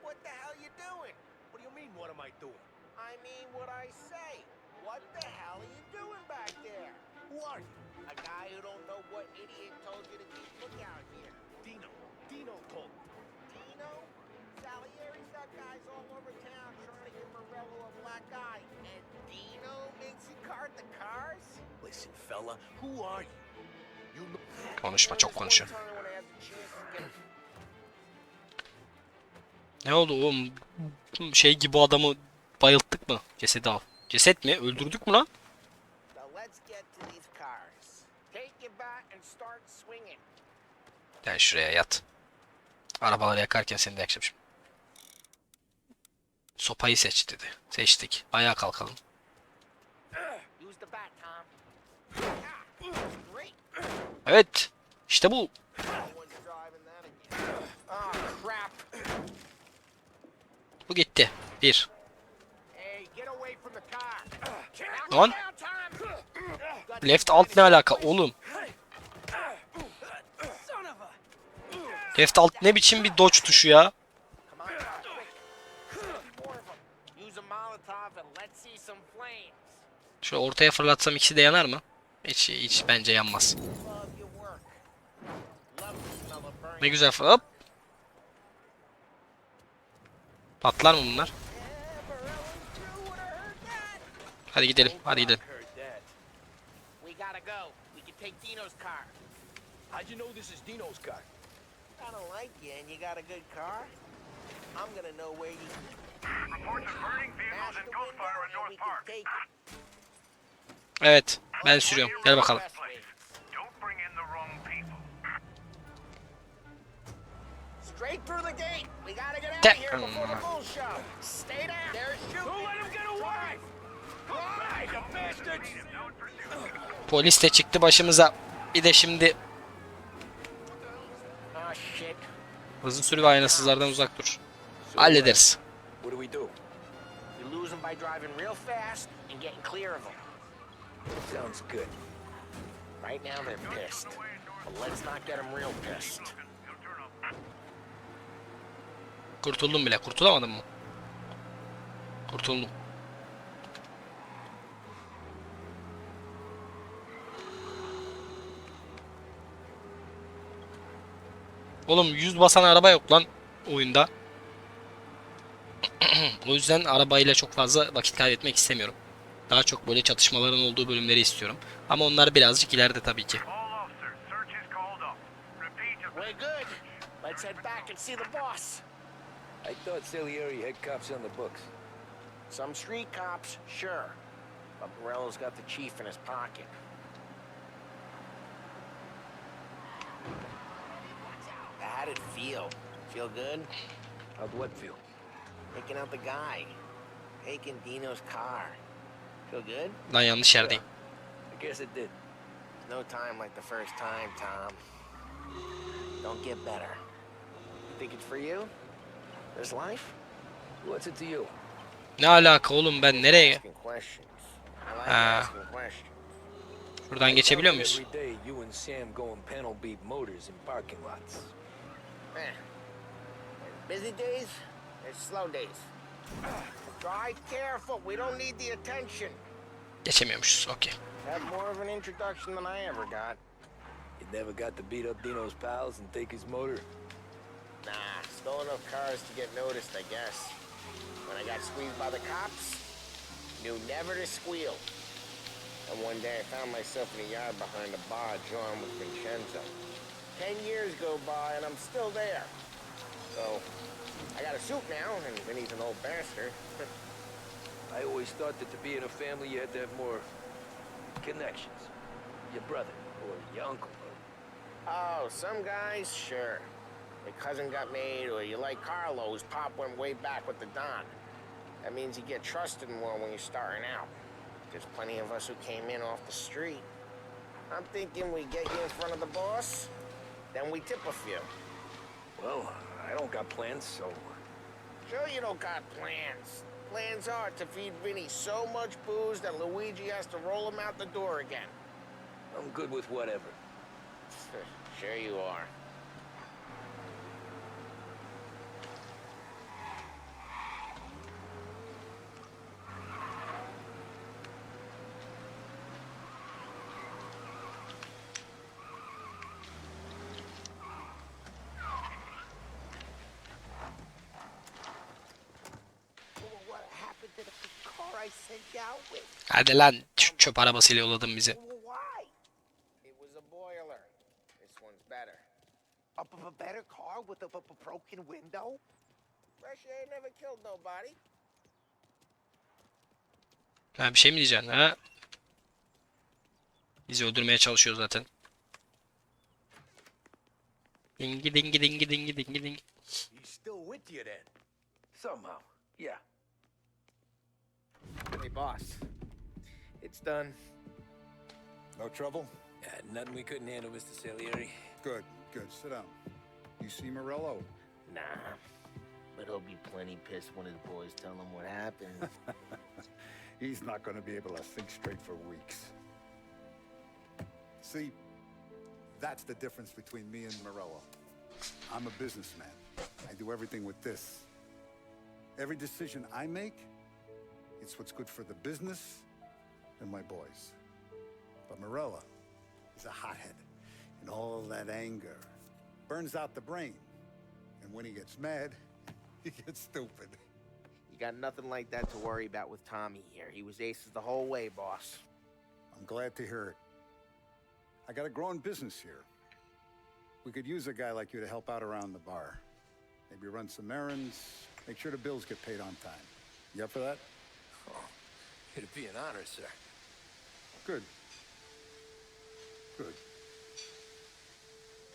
what the hell you doing? What do you mean, what am I doing? I mean what I say. What the hell are you doing back there? Who are you? A guy who don't know what idiot told you to keep lookout here. Dino told me. Dino? Salieri's got guys all over town trying to give Morello a black eye. And Dino makes you cart the cars? Listen, fella, who are you? You know... Konuşma, çok konuşuyor. One time when I had the chance to get Ne oldu oğlum? Şey gibi bu adamı bayılttık mı? Cesedi al. Ceset mi? Öldürdük mü lan? Now let's get to these cars. Take your bat and start swinging. Gel şuraya yat. Arabaları yakarken seni de yakacağım şimdi. Sopayı seç dedi. Seçtik. Ayağa kalkalım. Use the bat, Tom. Great. Evet. İşte bu. No one's driving that again. Oh, crap. Bu gitti. Bir. Hey, get away from the car. Lan. Left alt ne alaka oğlum? Left alt ne biçim bir dodge tuşu ya? Come on, quick. More of them. Use a Molotov and let's see some flames. Şöyle ortaya fırlatsam ikisi de yanar mı? Hiç bence yanmaz. Love your work. Love the smell of burning. Ne güzel hop. Patlar mı bunlar? Hadi gidelim. Hadi gidelim. We gotta go. We can take Dino's car. How'd you know this is Dino's car? I don't like you and you got a good car. I'm gonna know where you Reports of burning vehicles and gunfire in North Park. take it. Evet. Ben sürüyorum. Gel bakalım. Don't bring in the wrong people. Straight through the gate. We gotta get Tek. Here before the bull show. Stay down. There's shooting. Don't let him get away. Drive, you bastards. Polis de çıktı başımıza. Bir de şimdi Oh shit. hızlı sürü ve aynasızlardan uzak dur. Hallederiz. What do we do? You lose them by driving real fast and getting clear of them. Sounds good. Right now they're pissed, but let's not get them real pissed. Kurtuldum bile. Kurtulamadım mı? Kurtuldum. Oğlum 100 basan araba yok lan oyunda. O yüzden arabayla çok fazla vakit kaybetmek istemiyorum. Daha çok böyle çatışmaların olduğu bölümleri istiyorum. Ama onlar birazcık ileride tabii ki. We're good. Let's head back and see the boss. I thought Salieri had cops on the books. Some street cops, sure. But Morello's got the chief in his pocket. How did it feel? Feel good? How'd what feel? Picking out the guy. Taking Dino's car. Feel good? Lan yanlış yerdeyim. I guess it did. No time like the first time, Tom. Don't get better. You think it's for you? This life? What's it to you? Ne alaka oğlum, ben nereye? Asking questions. I like Ha. asking questions. Şuradan geçebiliyor muyuz? Every day you and Sam go and panel beat motors in parking lots. Eh. There's busy days, there's slow days. Drive careful, we don't need the attention. Geçemiyormuşuz. Okey. Had more of an introduction than I ever got. You never got to beat up Dino's pals and take his motor? Nah, stole enough cars to get noticed, I guess. When I got squeezed by the cops, knew never to squeal. And one day I found myself in a yard behind a bar drawn with Vincenzo. 10 years go by and I'm still there. So, I got a suit now, and Vinny's an old bastard. I always thought that to be in a family you had to have more connections. Your brother or your uncle. Oh, some guys, sure. Your cousin got made, or you like Carlos, Pop went way back with the Don. That means you get trusted more when you're starting out. There's plenty of us who came in off the street. I'm thinking we get you in front of the boss, then we tip a few. Well, I don't got plans, so... Sure you don't got plans. Plans are to feed Vinny so much booze that Luigi has to roll him out the door again. I'm good with whatever. Sure you are. What happened to the car I sent you out with? Hadi lan, çöp arabasıyla yolladın bizi. Why? It was a boiler. This one's better. A better car with a broken window? Fresh air never killed nobody. Ha, bir şey mi diyeceksin ha? Bizi öldürmeye çalışıyor zaten. Dingi dingi dingi dingi dingi dingi. He's still with you then? Somehow, yeah. Hey, boss. It's done. No trouble? Yeah, nothing we couldn't handle, Mr. Salieri. Good, good. Sit down. You see Morello? Nah. But he'll be plenty pissed when his boys tell him what happened. He's not going to be able to think straight for weeks. See, that's the difference between me and Morello. I'm a businessman. I do everything with this. Every decision I make, it's what's good for the business and my boys. But Morello is a hothead, and all that anger burns out the brain. And when he gets mad, he gets stupid. You got nothing like that to worry about with Tommy here. He was aces the whole way, boss. I'm glad to hear it. I got a growing business here. We could use a guy like you to help out around the bar. Maybe run some errands, make sure the bills get paid on time. You up for that? Oh, it'd be an honor, sir. Good. Good.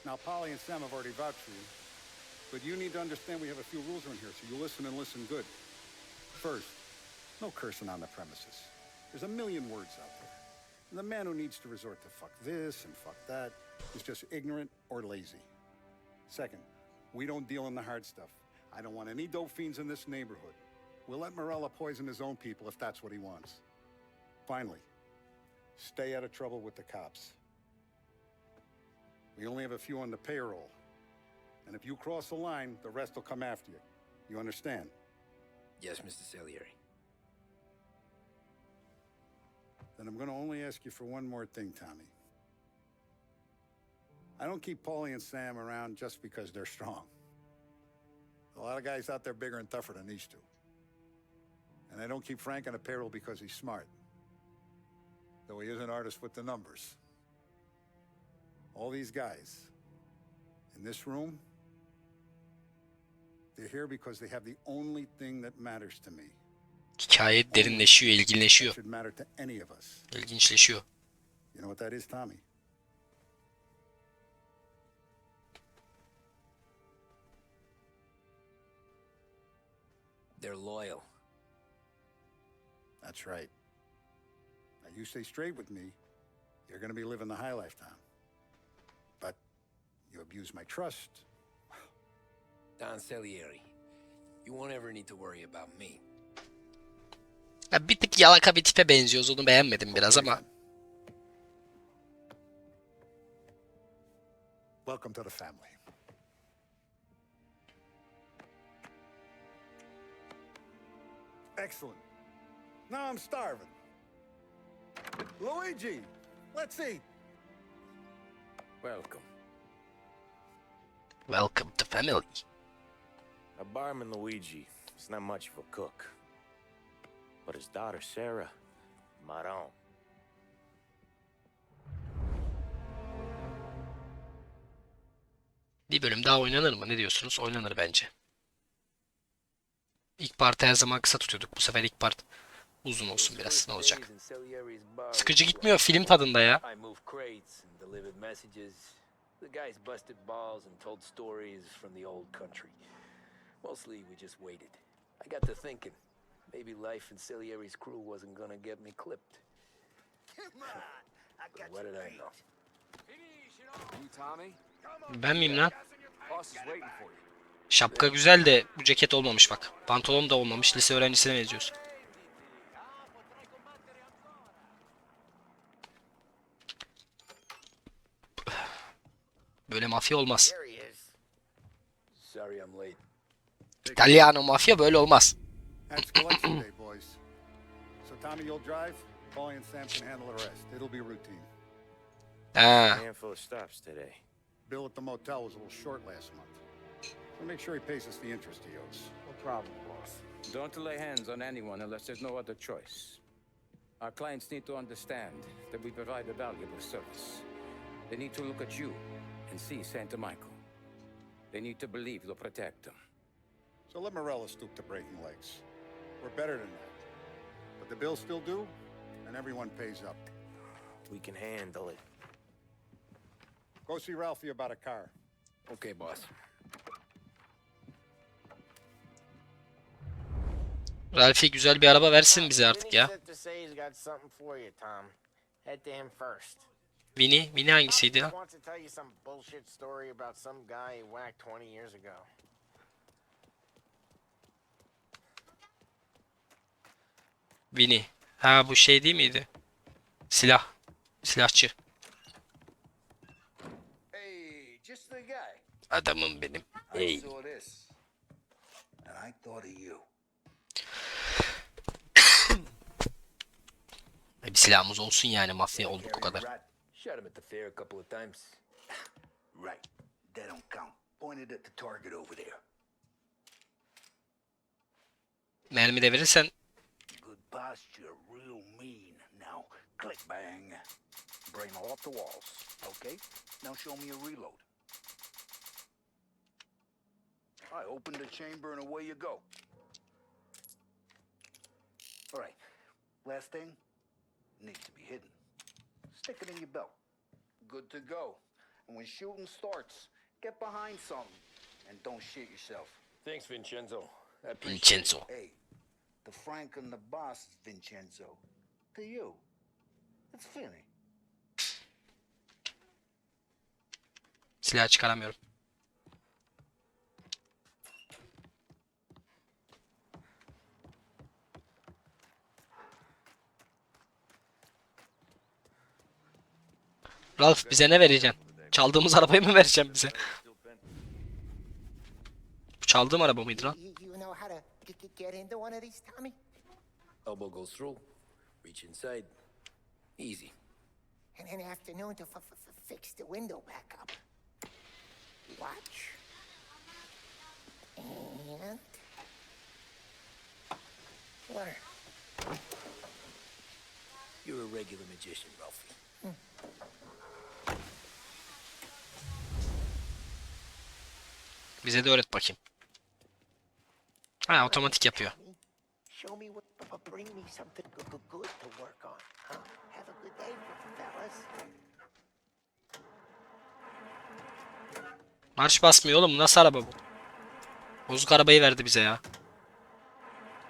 Now, Polly and Sam have already vouched for you. But you need to understand we have a few rules around here, so you listen and listen good. First, no cursing on the premises. There's a million words out there. And the man who needs to resort to fuck this and fuck that is just ignorant or lazy. Second, we don't deal in the hard stuff. I don't want any dope fiends in this neighborhood. We'll let Morella poison his own people if that's what he wants. Finally, stay out of trouble with the cops. We only have a few on the payroll. And if you cross the line, the rest will come after you. You understand? Yes, Mr. Salieri. Then I'm going to only ask you for one more thing, Tommy. I don't keep Paulie and Sam around just because they're strong. A lot of guys out there bigger and tougher than these two. And I don't keep Frank on a payroll because he's smart. Though he is an artist with the numbers. All these guys in this room, they're here because they have the only thing that matters to me. Hikaye derinleşiyor, ilginleşiyor. Should matter to any of us. İlginçleşiyor. You know what that is, Tommy? They're loyal. That's right. Now you stay straight with me, you're gonna be living the high life, Tom. But you abuse my trust. Don Salieri, you won't ever need to worry about me. Ya bir tık yalaka bir tipe benziyoruz. Onu beğenmedim biraz ama. Welcome to the family. Excellent. Now I'm starving. Luigi, let's eat. Welcome. Welcome to family. A barman Luigi is not much of a cook. But his daughter Sarah, Maron. Bir bölüm daha oynanır mı? Ne diyorsunuz? Oynanır bence. İlk partı her zaman kısa tutuyorduk. Bu sefer ilk part uzun olsun biraz. Ne olacak? Sıkıcı gitmiyor. Film tadında ya. The guys busted balls and told stories from the old country. Mostly we just waited. I got to thinking, maybe life in Salieri's crew wasn't gonna get me clipped. What did I know? You, Tommy? Ben miyim lan? Boss is waiting for you. Şapka güzel de bu ceket olmamış bak. Pantolon da olmamış. Lise öğrencisine benziyorsun. Böyle mafya olmaz. Sorry I'm late. İtalyano mafya böyle olmaz. That's collection day, boys. So Tommy, you'll drive. Paulie and Sam can handle the rest. It'll be routine. Ha. Handful of stops today. Bill at the motel was a little short last month. So make sure he pays us the interest he owes. No problem, boss. Don't lay hands on anyone unless there's no other choice. Our clients need to understand that we provide a valuable service. They need to look at you and see Santa Michael. They need to believe you'll protect them. So let Morella stoop to breaking legs. We're better than that. But the bill's still due, and everyone pays up. We can handle it. Go see Ralphie about a car. Okay, boss. Ralphie güzel bir araba versin bize artık ya. Vini hangisiydi ya? Vini. Ha bu şey değil miydi? Silah. Silahçı. Hey, just the guy. Adamım benim. I Hey. saw this, and I thought of you. Bir silahımız olsun yani, mafya olduk bu kadar. Shot him at the fair a couple of times. Right. That don't count. Pointed at the target over there. Mermi de verirsen. Good posture, real mean. Now, click bang. Bring them off the walls. Okay? Now show me a reload. I open the chamber and away you go. All right. Last thing needs to be hidden. Stick it in your belt. Good to go. And when shooting starts, get behind something. And don't shit yourself. Thanks, Vincenzo. I appreciate it. Vincenzo. Hey, the Frank and the boss is Vincenzo. To you, it's Finny. Silah çıkaramıyorum. Ralph bize ne vereceksin? Çaldığımız arabayı mı vereceksin bize? Bu çaldığım araba mıydı lan? You know how to get into one of these, Tommy? Elbow goes through. Reach inside. Easy. And in the afternoon to fix the window back up. Watch. And... Learn. You're a regular magician, Ralphie. Bize de öğret bakayım. Ha, otomatik yapıyor. Show me what bring me something good to work on. Huh? Have a good day, fellas. Marş basmıyor oğlum. Nasıl araba bu? Bozuk arabayı verdi bize ya.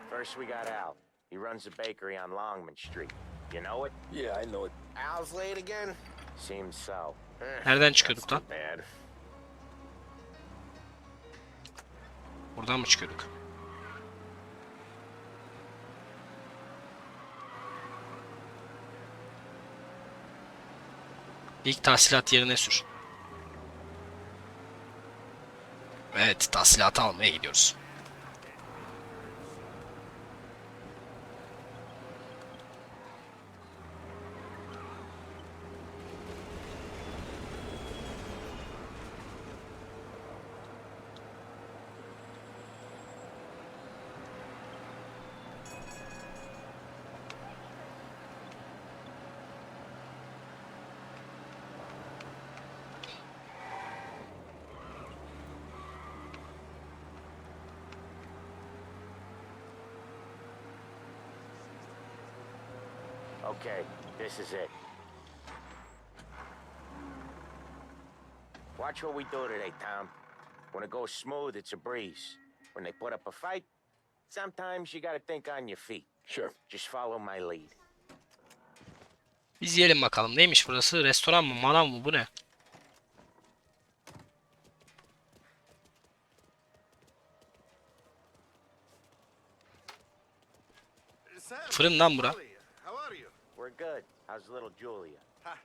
First we got Al. He runs the bakery on Longman Street. You know it? Yeah, I know it. Al's late again? Seems so. Nereden çıkıyorduk lan? Bad. Buradan mı çıkıyorduk? İlk tahsilat yerine sür. Evet, tahsilatı almaya gidiyoruz. Okay, this is it. Watch what we do today, Tom. When it goes smooth, it's a breeze. When they put up a fight, sometimes you gotta think on your feet. Sure. Just follow my lead. Biz yiyelim bakalım. Neymiş burası? Restoran mı? Manav mı? Bu ne? Fırın lan bura. How are you? We're good. How's little Julia? Ha,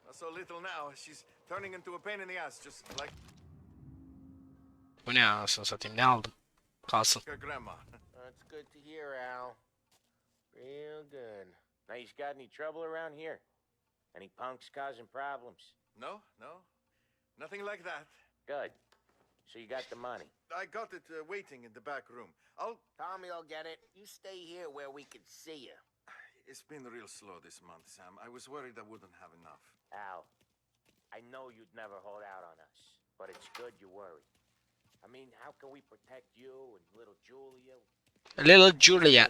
not so little now. She's turning into a pain in the ass, just like Bu ne ya? Anasını satayım. Ne aldım? Kalsın. her grandma. That's good to hear, Al. Real good. Now, you got any trouble around here? Any punks causing problems? No, nothing like that. Good. So you got the money. I got it waiting in the back room. Tommy'll get it. You stay here where we can see you. It's been real slow this month, Sam. I was worried I wouldn't have enough. Al, I know you'd never hold out on us, but it's good you worry. I mean, how can we protect you and little Julia? Little Julia.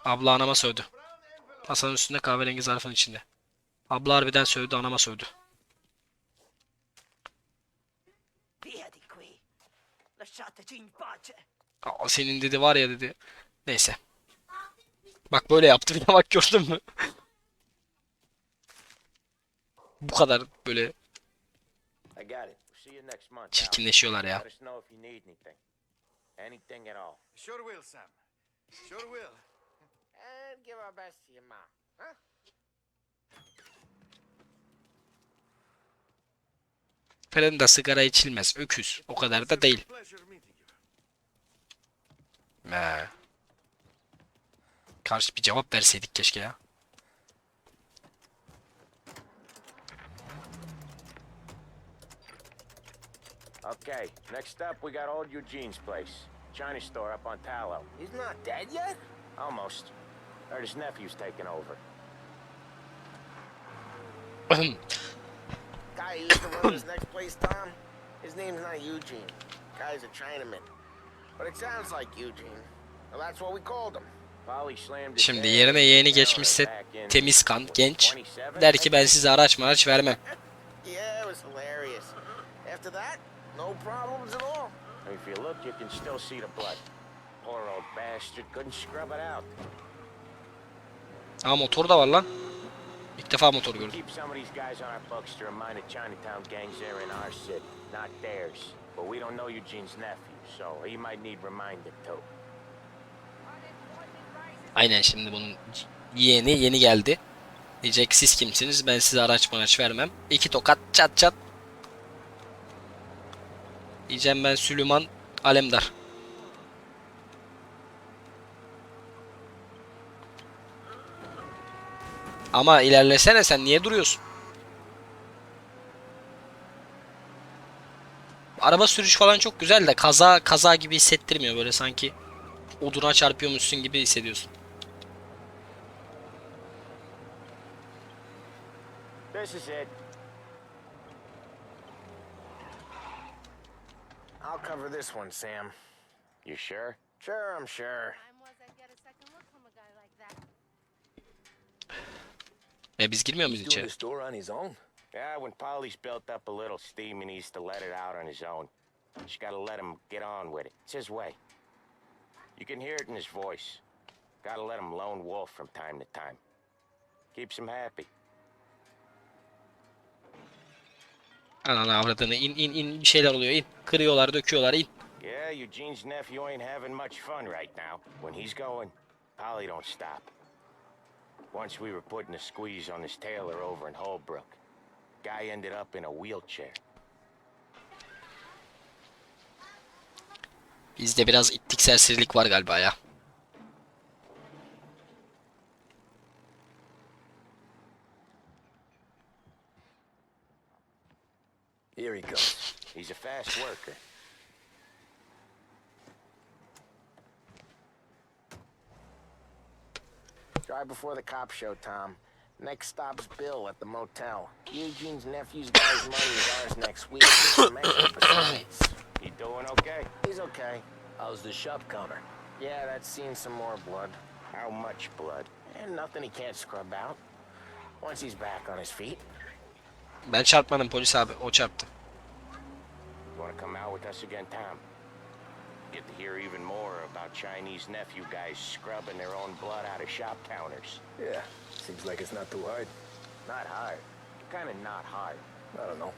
Abla anama sövdü. Masanın üstünde kahverengi zarfın içinde. Abla harbiden sövdü, anama sövdü. Aa, senin dedi var ya dedi. Neyse. Bak böyle yaptı bir de bak gördün mü? Bu kadar böyle çirkinleşiyorlar ya. Anything at all. Sure will, Sam. Sure will. And give our best to your mom, huh? Fırında sigara içilmez. Öküz. O kadar da değil. Pleasure meeting you. Karşı bir cevap verseydik keşke ya. Okay, next up we got old Eugene's place. China store up on Tallow. He's not dead yet? Almost. Heard his nephew's taking over. Guy who used to run this next place, Tom? His name's not Eugene. Guy's a Chinaman. But it sounds like Eugene. Well, that's what we called him. Şimdi yerine yeğeni geçmişse temiz kan, genç. Der ki ben size araç maraç vermem. Yeah, it was hilarious. After that, no problems at all. If you look, you can still see the blood. Poor old bastard couldn't scrub it out. Aa, motor da var lan. İlk defa motor gördüm. Keep some of these guys on our books to remind the Chinatown gangs they're in our city, not theirs. But we don't know Eugene's nephew, so he might need reminding too. Aynen, şimdi bunun yeğeni yeni geldi. Diyecek siz kimsiniz, ben size araç vermem. 2 tokat çat çat. Diyeceğim ben Süleyman Alemdar. Ama ilerlesene, sen niye duruyorsun? Araba sürüş falan çok güzel de kaza gibi hissettirmiyor, böyle sanki oduna çarpıyormuşsun gibi hissediyorsun. This is it. I'll cover this one, Sam. You sure? Sure, I'm sure. Biz girmiyor muyuz Doing içeri? the store on his own? Yeah, when Polly's built up a little steam, he needs to let it out on his own. Just gotta let him get on with it. It's his way. You can hear it in his voice. Gotta let him lone wolf from time to time. Keeps him happy. Ananı avradını, in bir şeyler oluyor, in. Kırıyorlar, döküyorlar, in. Yeah, Eugene's nephew ain't having much fun right now. When he's going, Polly don't stop. Once we were putting a squeeze on this tailor over in Holbrook. Guy ended up in a wheelchair. Bizde biraz ittik serserilik var galiba ya. Here he comes. He's a fast worker. Drive before the cops show, Tom. Next stop's Bill at the motel. Eugene's nephew's got his money is ours next week. Besides. He doing okay? He's okay. How's the shop counter? Yeah, that's seen some more blood. How much blood? And nothing he can't scrub out. Once he's back on his feet. Ben çarpmadım polis abi, o çarptı. You wanna come out with us again, Tom? Get to hear even more about Chinese nephew guys scrubbing their own blood out of shop counters. Yeah, seems like it's not too hard. Not hard. Kinda not hard. I don't know.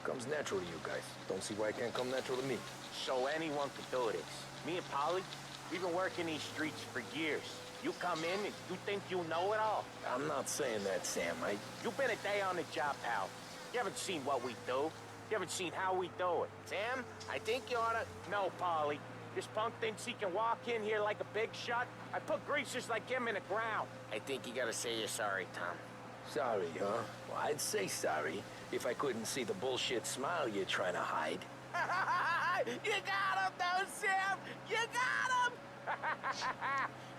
Comes natural to you guys. Don't see why it can't come natural to me. So anyone could do this. Me and Polly, we've been working these streets for years. You come in and you think you know it all. I'm not saying that, Sam. You've been a day on the job, pal. You haven't seen what we do. You haven't seen how we do it. Sam, I think you oughta... No, Polly. This punk thinks he can walk in here like a big shot. I put greasers like him in the ground. I think you gotta say you're sorry, Tom. Sorry, huh? Well, I'd say sorry if I couldn't see the bullshit smile you're trying to hide. You got him, though, Sam! You got him!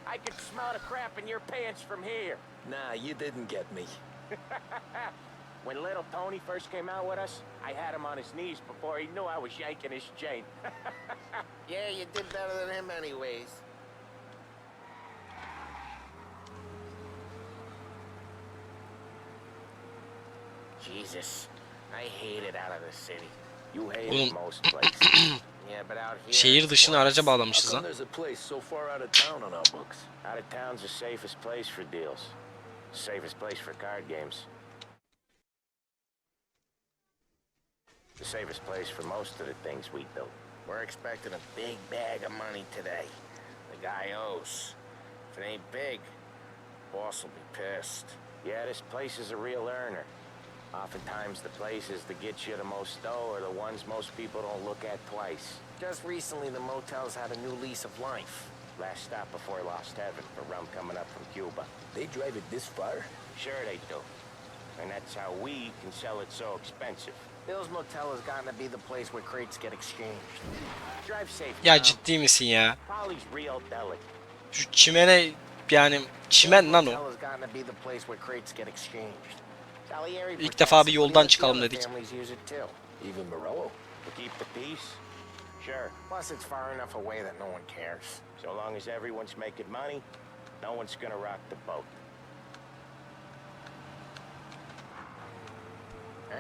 I can smell the crap in your pants from here. Nah, you didn't get me. When little Tony first came out with us, I had him on his knees before he knew I was yanking his chain. Yeah, you did better than him anyways. Jesus, I hate it out of the city. You hate Oğlum. it most places. Yeah, but out here... Şehir dışını araca bağlamışız How come lan. there's a place so far out of town on our books? Out of town's the safest place for deals. Safest place for card games. The safest place for most of the things we do. We're expecting a big bag of money today. The guy owes. If it ain't big, boss will be pissed. Yeah, this place is a real earner. Oftentimes the places that get you the most dough are the ones most people don't look at twice. Just recently, the motel's had a new lease of life. Last stop before Lost Heaven for rum coming up from Cuba. They drive it this far? Sure they do. And that's how we can sell it so expensive. Bill's Motel has gotten to be the place where crates get exchanged. Drive safe. Ya Tom. ciddi misin ya? Polly's real delicate. Şu çimene, yani çimen lan o. Motel has gotten to be the place where crates get exchanged. Salieri İlk defa bir protects it, yoldan but çıkalım the other dedik. families use it too. Even Morello? To keep the peace? Sure. Plus, it's far enough away that no one cares. So long as everyone's making money, no one's gonna rock the boat.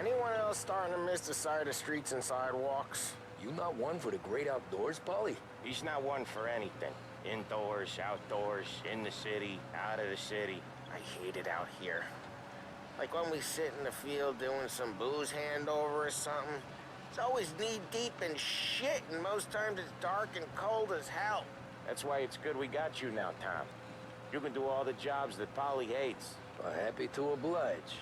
Anyone else starting to miss the sight of streets and sidewalks? You not one for the great outdoors, Polly? He's not one for anything. Indoors, outdoors, in the city, out of the city. I hate it out here. Like when we sit in the field doing some booze handover or something. It's always knee-deep in shit, and most times it's dark and cold as hell. That's why it's good we got you now, Tom. You can do all the jobs that Polly hates. Well, happy to oblige.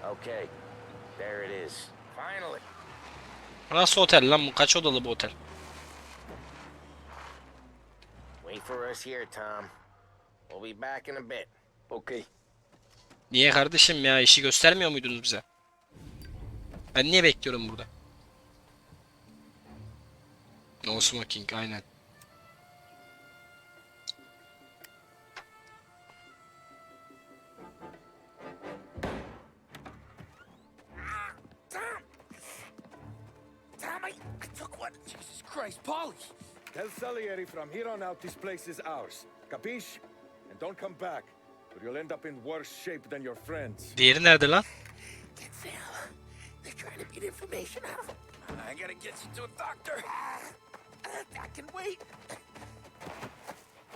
Okay, there it is. Finally. Nasıl otel lan bu? Kaç odalı bu otel? Wait for us here, Tom. We'll be back in a bit. Okay. Niye kardeşim ya? İşi göstermiyor muydunuz bize? Ben niye bekliyorum burada? No smoking, aynen. Tom, I took one. Jesus Christ, Polly! Tell Salieri from here on out this place is ours. Capiche? And don't come back, or you'll end up in worse shape than your friends. Diğeri nerede lan? Get Sam. They're trying to get information out of him. I gotta get you to a doctor. I can wait.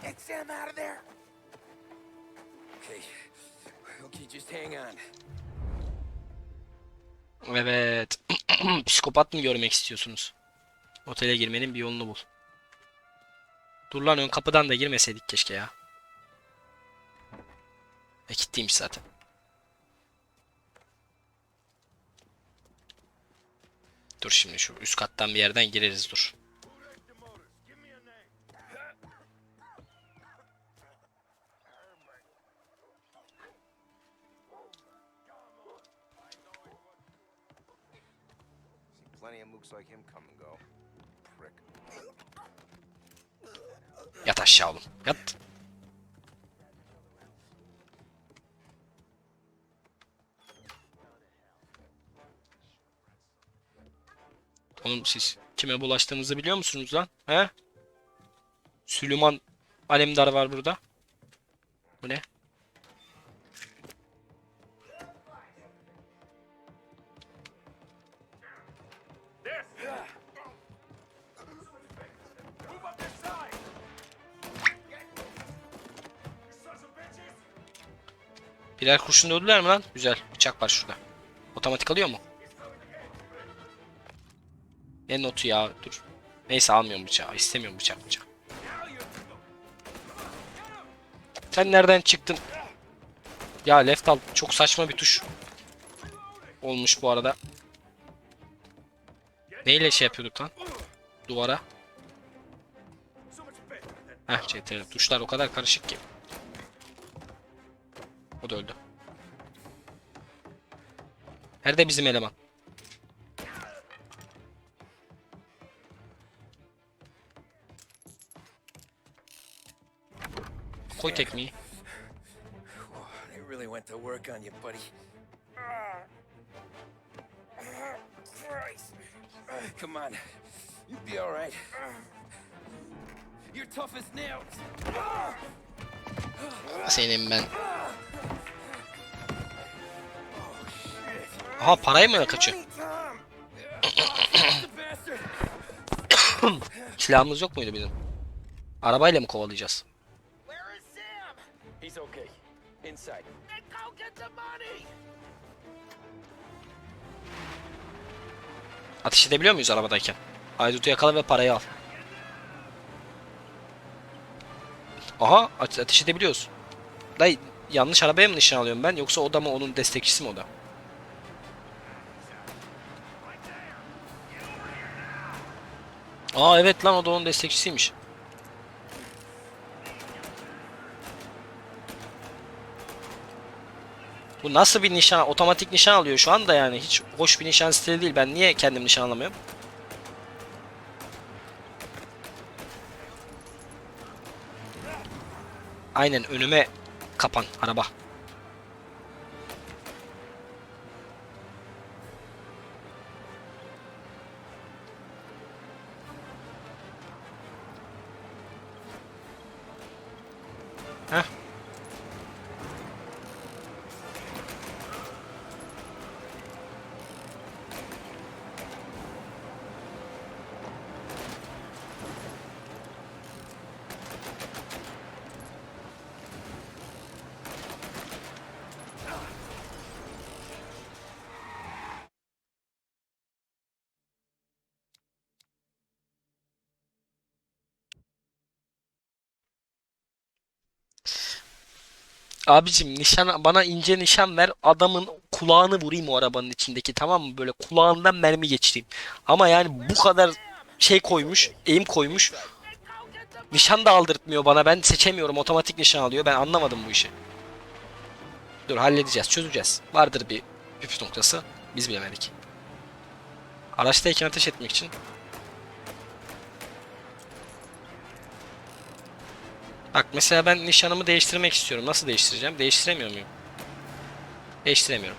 Get Sam out of there. Okay. Okay, just hang on. Evet. Psikopat mı görmek istiyorsunuz? Otele girmenin bir yolunu bul. Dur lan, ön kapıdan da girmeseydik keşke ya. Kilitliymiş zaten. Dur şimdi şu üst kattan bir yerden gireriz, dur. Plenty of mooks like him come and go. Prick. Yat aşağı oğlum. Yat. Oğlum siz kime bulaştığınızı biliyor musunuz lan? He? Süleyman Alemdar var burada. Bu ne? Birer kurşun öldüler mi lan? Güzel. Bıçak var şurada. Otomatik alıyor mu? Ne notu ya? Dur. Neyse, almıyorum bıçağı. İstemiyorum bıçak. Sen nereden çıktın? Ya left alt çok saçma bir tuş olmuş bu arada. Neyle şey yapıyorduk lan? Duvara. Heh, CTRL. Tuşlar o kadar karışık ki. O da öldü. Nerede bizim eleman? Koy tekmeyi. They really went to work on you, buddy. Come on. You'll be all right. You're tough as nails. Senin ben. Aha, parayı mı kaçıyor? Silahımız yok muydu bizim? Arabayla mı kovalayacağız? He's okay. Inside. Go get the money. Ateş edebiliyor muyuz arabadayken? Haydutu yakala ve parayı al. Aha, ateş edebiliyoruz. Dayı, yanlış arabaya mı nişan alıyorum ben, yoksa o da mı, onun destekçisi mi o da? Aa evet lan, o da onun destekçisiymiş. Bu nasıl bir nişan? Otomatik nişan alıyor şu anda yani. Hiç hoş bir nişan stili değil. Ben niye kendim nişan alamıyorum? Aynen, önüme kapan araba. Heh. Abicim nişan, bana ince nişan ver, adamın kulağını vurayım o arabanın içindeki, tamam mı? Böyle kulağından mermi geçireyim. Ama yani bu kadar şey koymuş, eğim koymuş. Nişan da aldırtmıyor bana. Ben seçemiyorum. Otomatik nişan alıyor. Ben anlamadım bu işi. Dur, halledeceğiz, çözeceğiz. Vardır bir püf noktası. Biz bilemedik. Araçtayken ateş etmek için. Bak mesela ben nişanımı değiştirmek istiyorum. Nasıl değiştireceğim? Değiştiremiyor muyum? Değiştiremiyorum.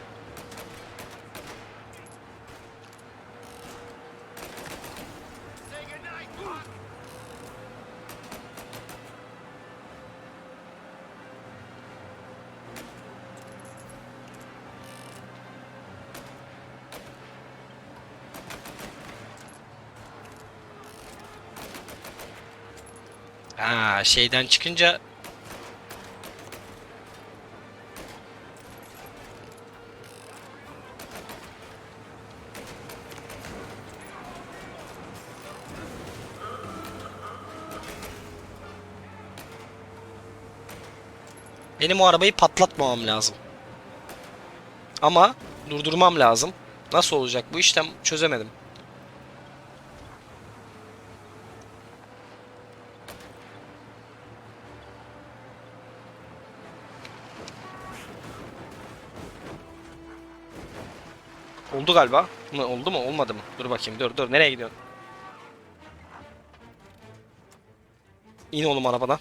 Ha, şeyden çıkınca benim o arabayı patlatmamam lazım. Ama durdurmam lazım. Nasıl olacak bu işlem, çözemedim. Oldu galiba. Oldu mu? Olmadı mı? Dur bakayım. Dur. Nereye gidiyorsun? İn oğlum arabadan.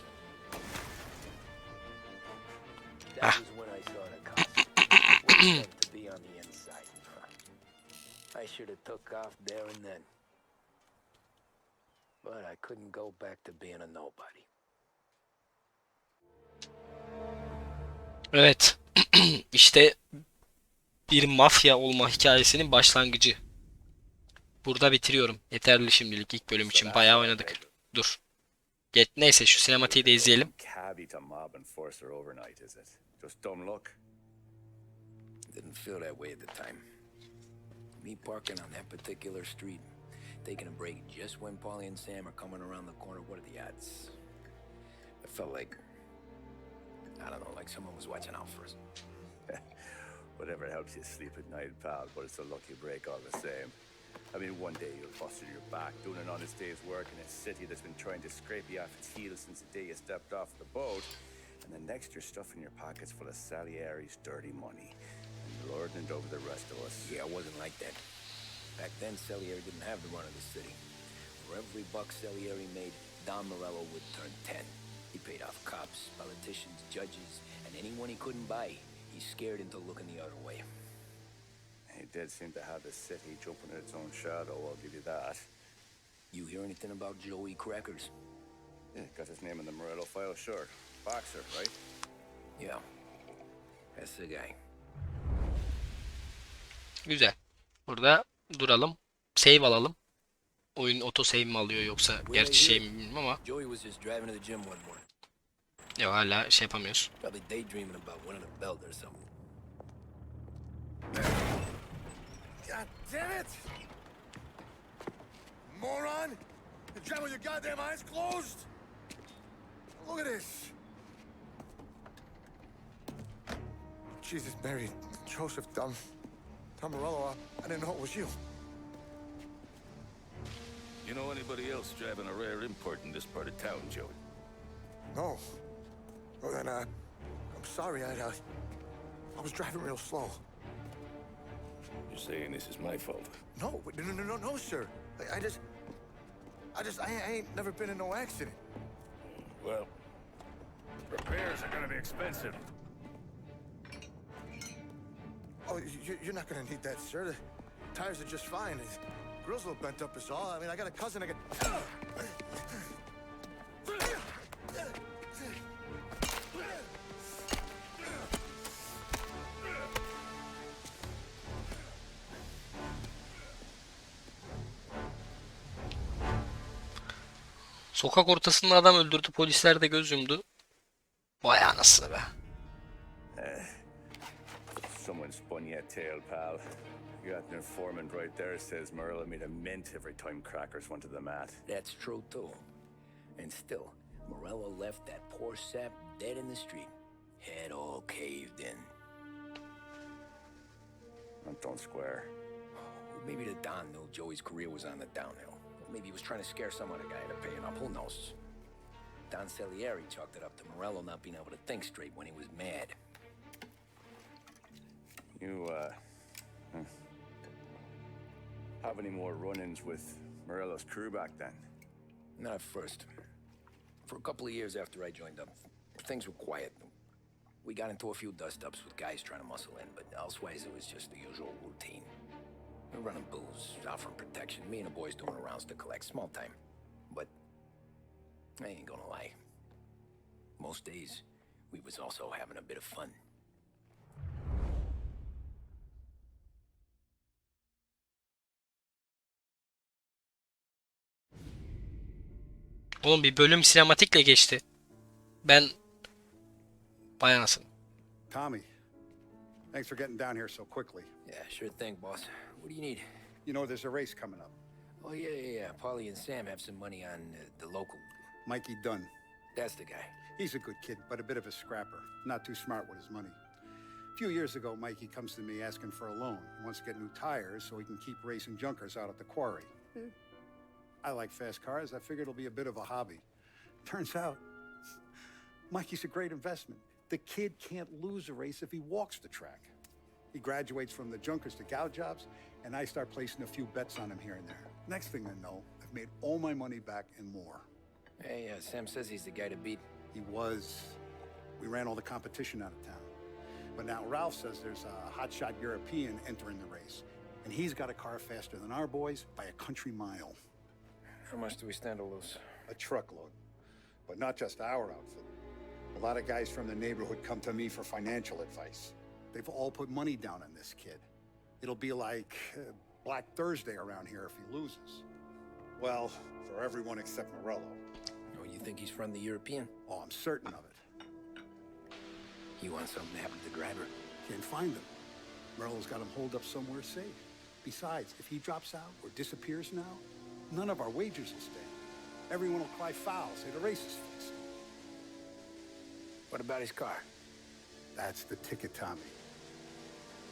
That was when I saw the cops. What it meant to be on the inside. I should have took off there and then. But I couldn't go back to being a nobody. Evet. İşte bir mafya olma hikayesinin başlangıcı. Burada bitiriyorum. Yeterli şimdilik, ilk bölüm için. Bayağı oynadık. Dur. Neyse şu sinematiği de izleyelim. Cabbie to mob enforcer overnight, is it? Just dumb luck. Didn't feel that way at the time. Me parking on that particular street, taking a break just when Paulie and Sam are coming around the corner. What are the odds? I felt like, I don't know, like someone was watching out for us. Whatever helps you sleep at night, pal, but it's a lucky break all the same. I mean, one day you'll bustle your back doing an honest day's work in a city that's been trying to scrape you off its heels since the day you stepped off the boat, and the next you're stuffing your pockets full of Salieri's dirty money and lording it over the rest of us. Yeah, I wasn't like that. Back then, Salieri didn't have the run of the city. For every buck Salieri made, Don Morello would turn 10. He paid off cops, politicians, judges, and anyone he couldn't buy, he scared into looking the other way. He did seem to have the city jumping at its own shadow, I'll give you that. You hear anything about Joey Crackers? Yeah, got his name in the Morello file, sure. Boxer, right? Yeah, that's the guy. Güzel. Burada duralım. Save alalım. Oyun auto save mi alıyor yoksa gerçi şey mi bilmiyorum ama. Joey was just driving to the gym one morning. Yok, hala şey yapamıyoruz. Probably daydreaming about winning a belt or something. God damn it! Moron! You drive with your goddamn eyes closed? Look at this! Jesus, Mary, Joseph, Tom Morello, I didn't know it was you. You know anybody else driving a rare import in this part of town, Joey? No. Well, then, I'm sorry, I was driving real slow. You're saying this is my fault? No, no, sir. I ain't never been in no accident. Well, repairs are gonna be expensive. Oh, you're not gonna need that, sir. The tires are just fine. The grill's a little bent up is all. I mean, I got a cousin I can... Sokak ortasında adam öldürdü. Polisler de göz yumdu. Vay anasını be. Someone spun you a tale, pal. You got an informant right there says Morello made a mint every time crackers went to the mat. That's true, too. And still, Morello left that poor sap dead in the street. Head all caved in. That don't square. Maybe the Don knew Joey's career was on the downhill. Maybe he was trying to scare some other guy into paying up. Who knows? Don Salieri chalked it up to Morello not being able to think straight when he was mad. You, have any more run-ins with Morello's crew back then? Not at first. For a couple of years after I joined up, things were quiet. We got into a few dust-ups with guys trying to muscle in, but elsewise it was just the usual routine. We're running booze, offering protection, me and the boys doing rounds to collect, small time. But I ain't gonna lie. Most days, we was also having a bit of fun. Oğlum bir bölüm sinematikle geçti. Ben vay anasını. Tommy, thanks for getting down here so quickly. Yeah, sure thing, boss. What do you need? You know there's a race coming up. Oh, yeah. Paulie and Sam have some money on the local. Mikey Dunn. That's the guy. He's a good kid, but a bit of a scrapper. Not too smart with his money. A few years ago, Mikey comes to me asking for a loan. He wants to get new tires so he can keep racing junkers out at the quarry. I like fast cars. I figured it'll be a bit of a hobby. Turns out, Mikey's a great investment. The kid can't lose a race if he walks the track. He graduates from the junkers to gal jobs, and I start placing a few bets on him here and there. Next thing I know, I've made all my money back and more. Hey, Sam says he's the guy to beat. He was. We ran all the competition out of town. But now Ralph says there's a hotshot European entering the race, and he's got a car faster than our boys by a country mile. How much do we stand to lose? A truckload. But not just our outfit. A lot of guys from the neighborhood come to me for financial advice. They've all put money down on this kid. It'll be like Black Thursday around here if he loses. Well, for everyone except Morello. Oh, you think he's from the European? Oh, I'm certain of it. You want something to happen to the driver? Can't find him. Morello's got him holed up somewhere safe. Besides, if he drops out or disappears now, none of our wagers will stay. Everyone will cry foul, say the race is fixed. What about his car? That's the ticket, Tommy.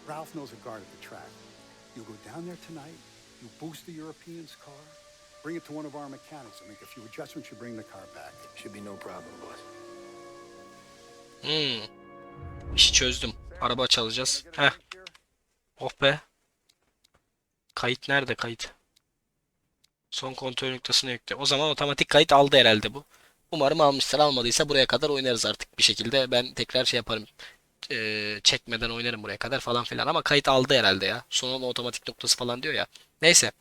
Ralph knows a guard at the track. You go down there tonight, you boost the European's car, bring it to one of our mechanics and make a few adjustments, you bring the car back. Should be no problem, boss. İşi çözdüm. Araba çalacağız. Heh. Oh be. Kayıt nerede kayıt? Son kontrol noktasına yükle. O zaman otomatik kayıt aldı herhalde bu. Umarım almıştır. Almadıysa buraya kadar oynarız artık bir şekilde. Ben tekrar şey yaparım. Çekmeden oynarım buraya kadar falan filan. Ama kayıt aldı herhalde ya. Son otomatik noktası falan diyor ya. Neyse.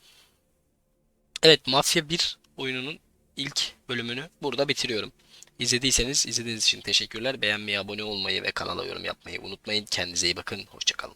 Evet, Mafya 1 oyununun ilk bölümünü burada bitiriyorum. İzlediyseniz izlediğiniz için teşekkürler. Beğenmeyi, abone olmayı ve kanala yorum yapmayı unutmayın. Kendinize iyi bakın. Hoşça kalın.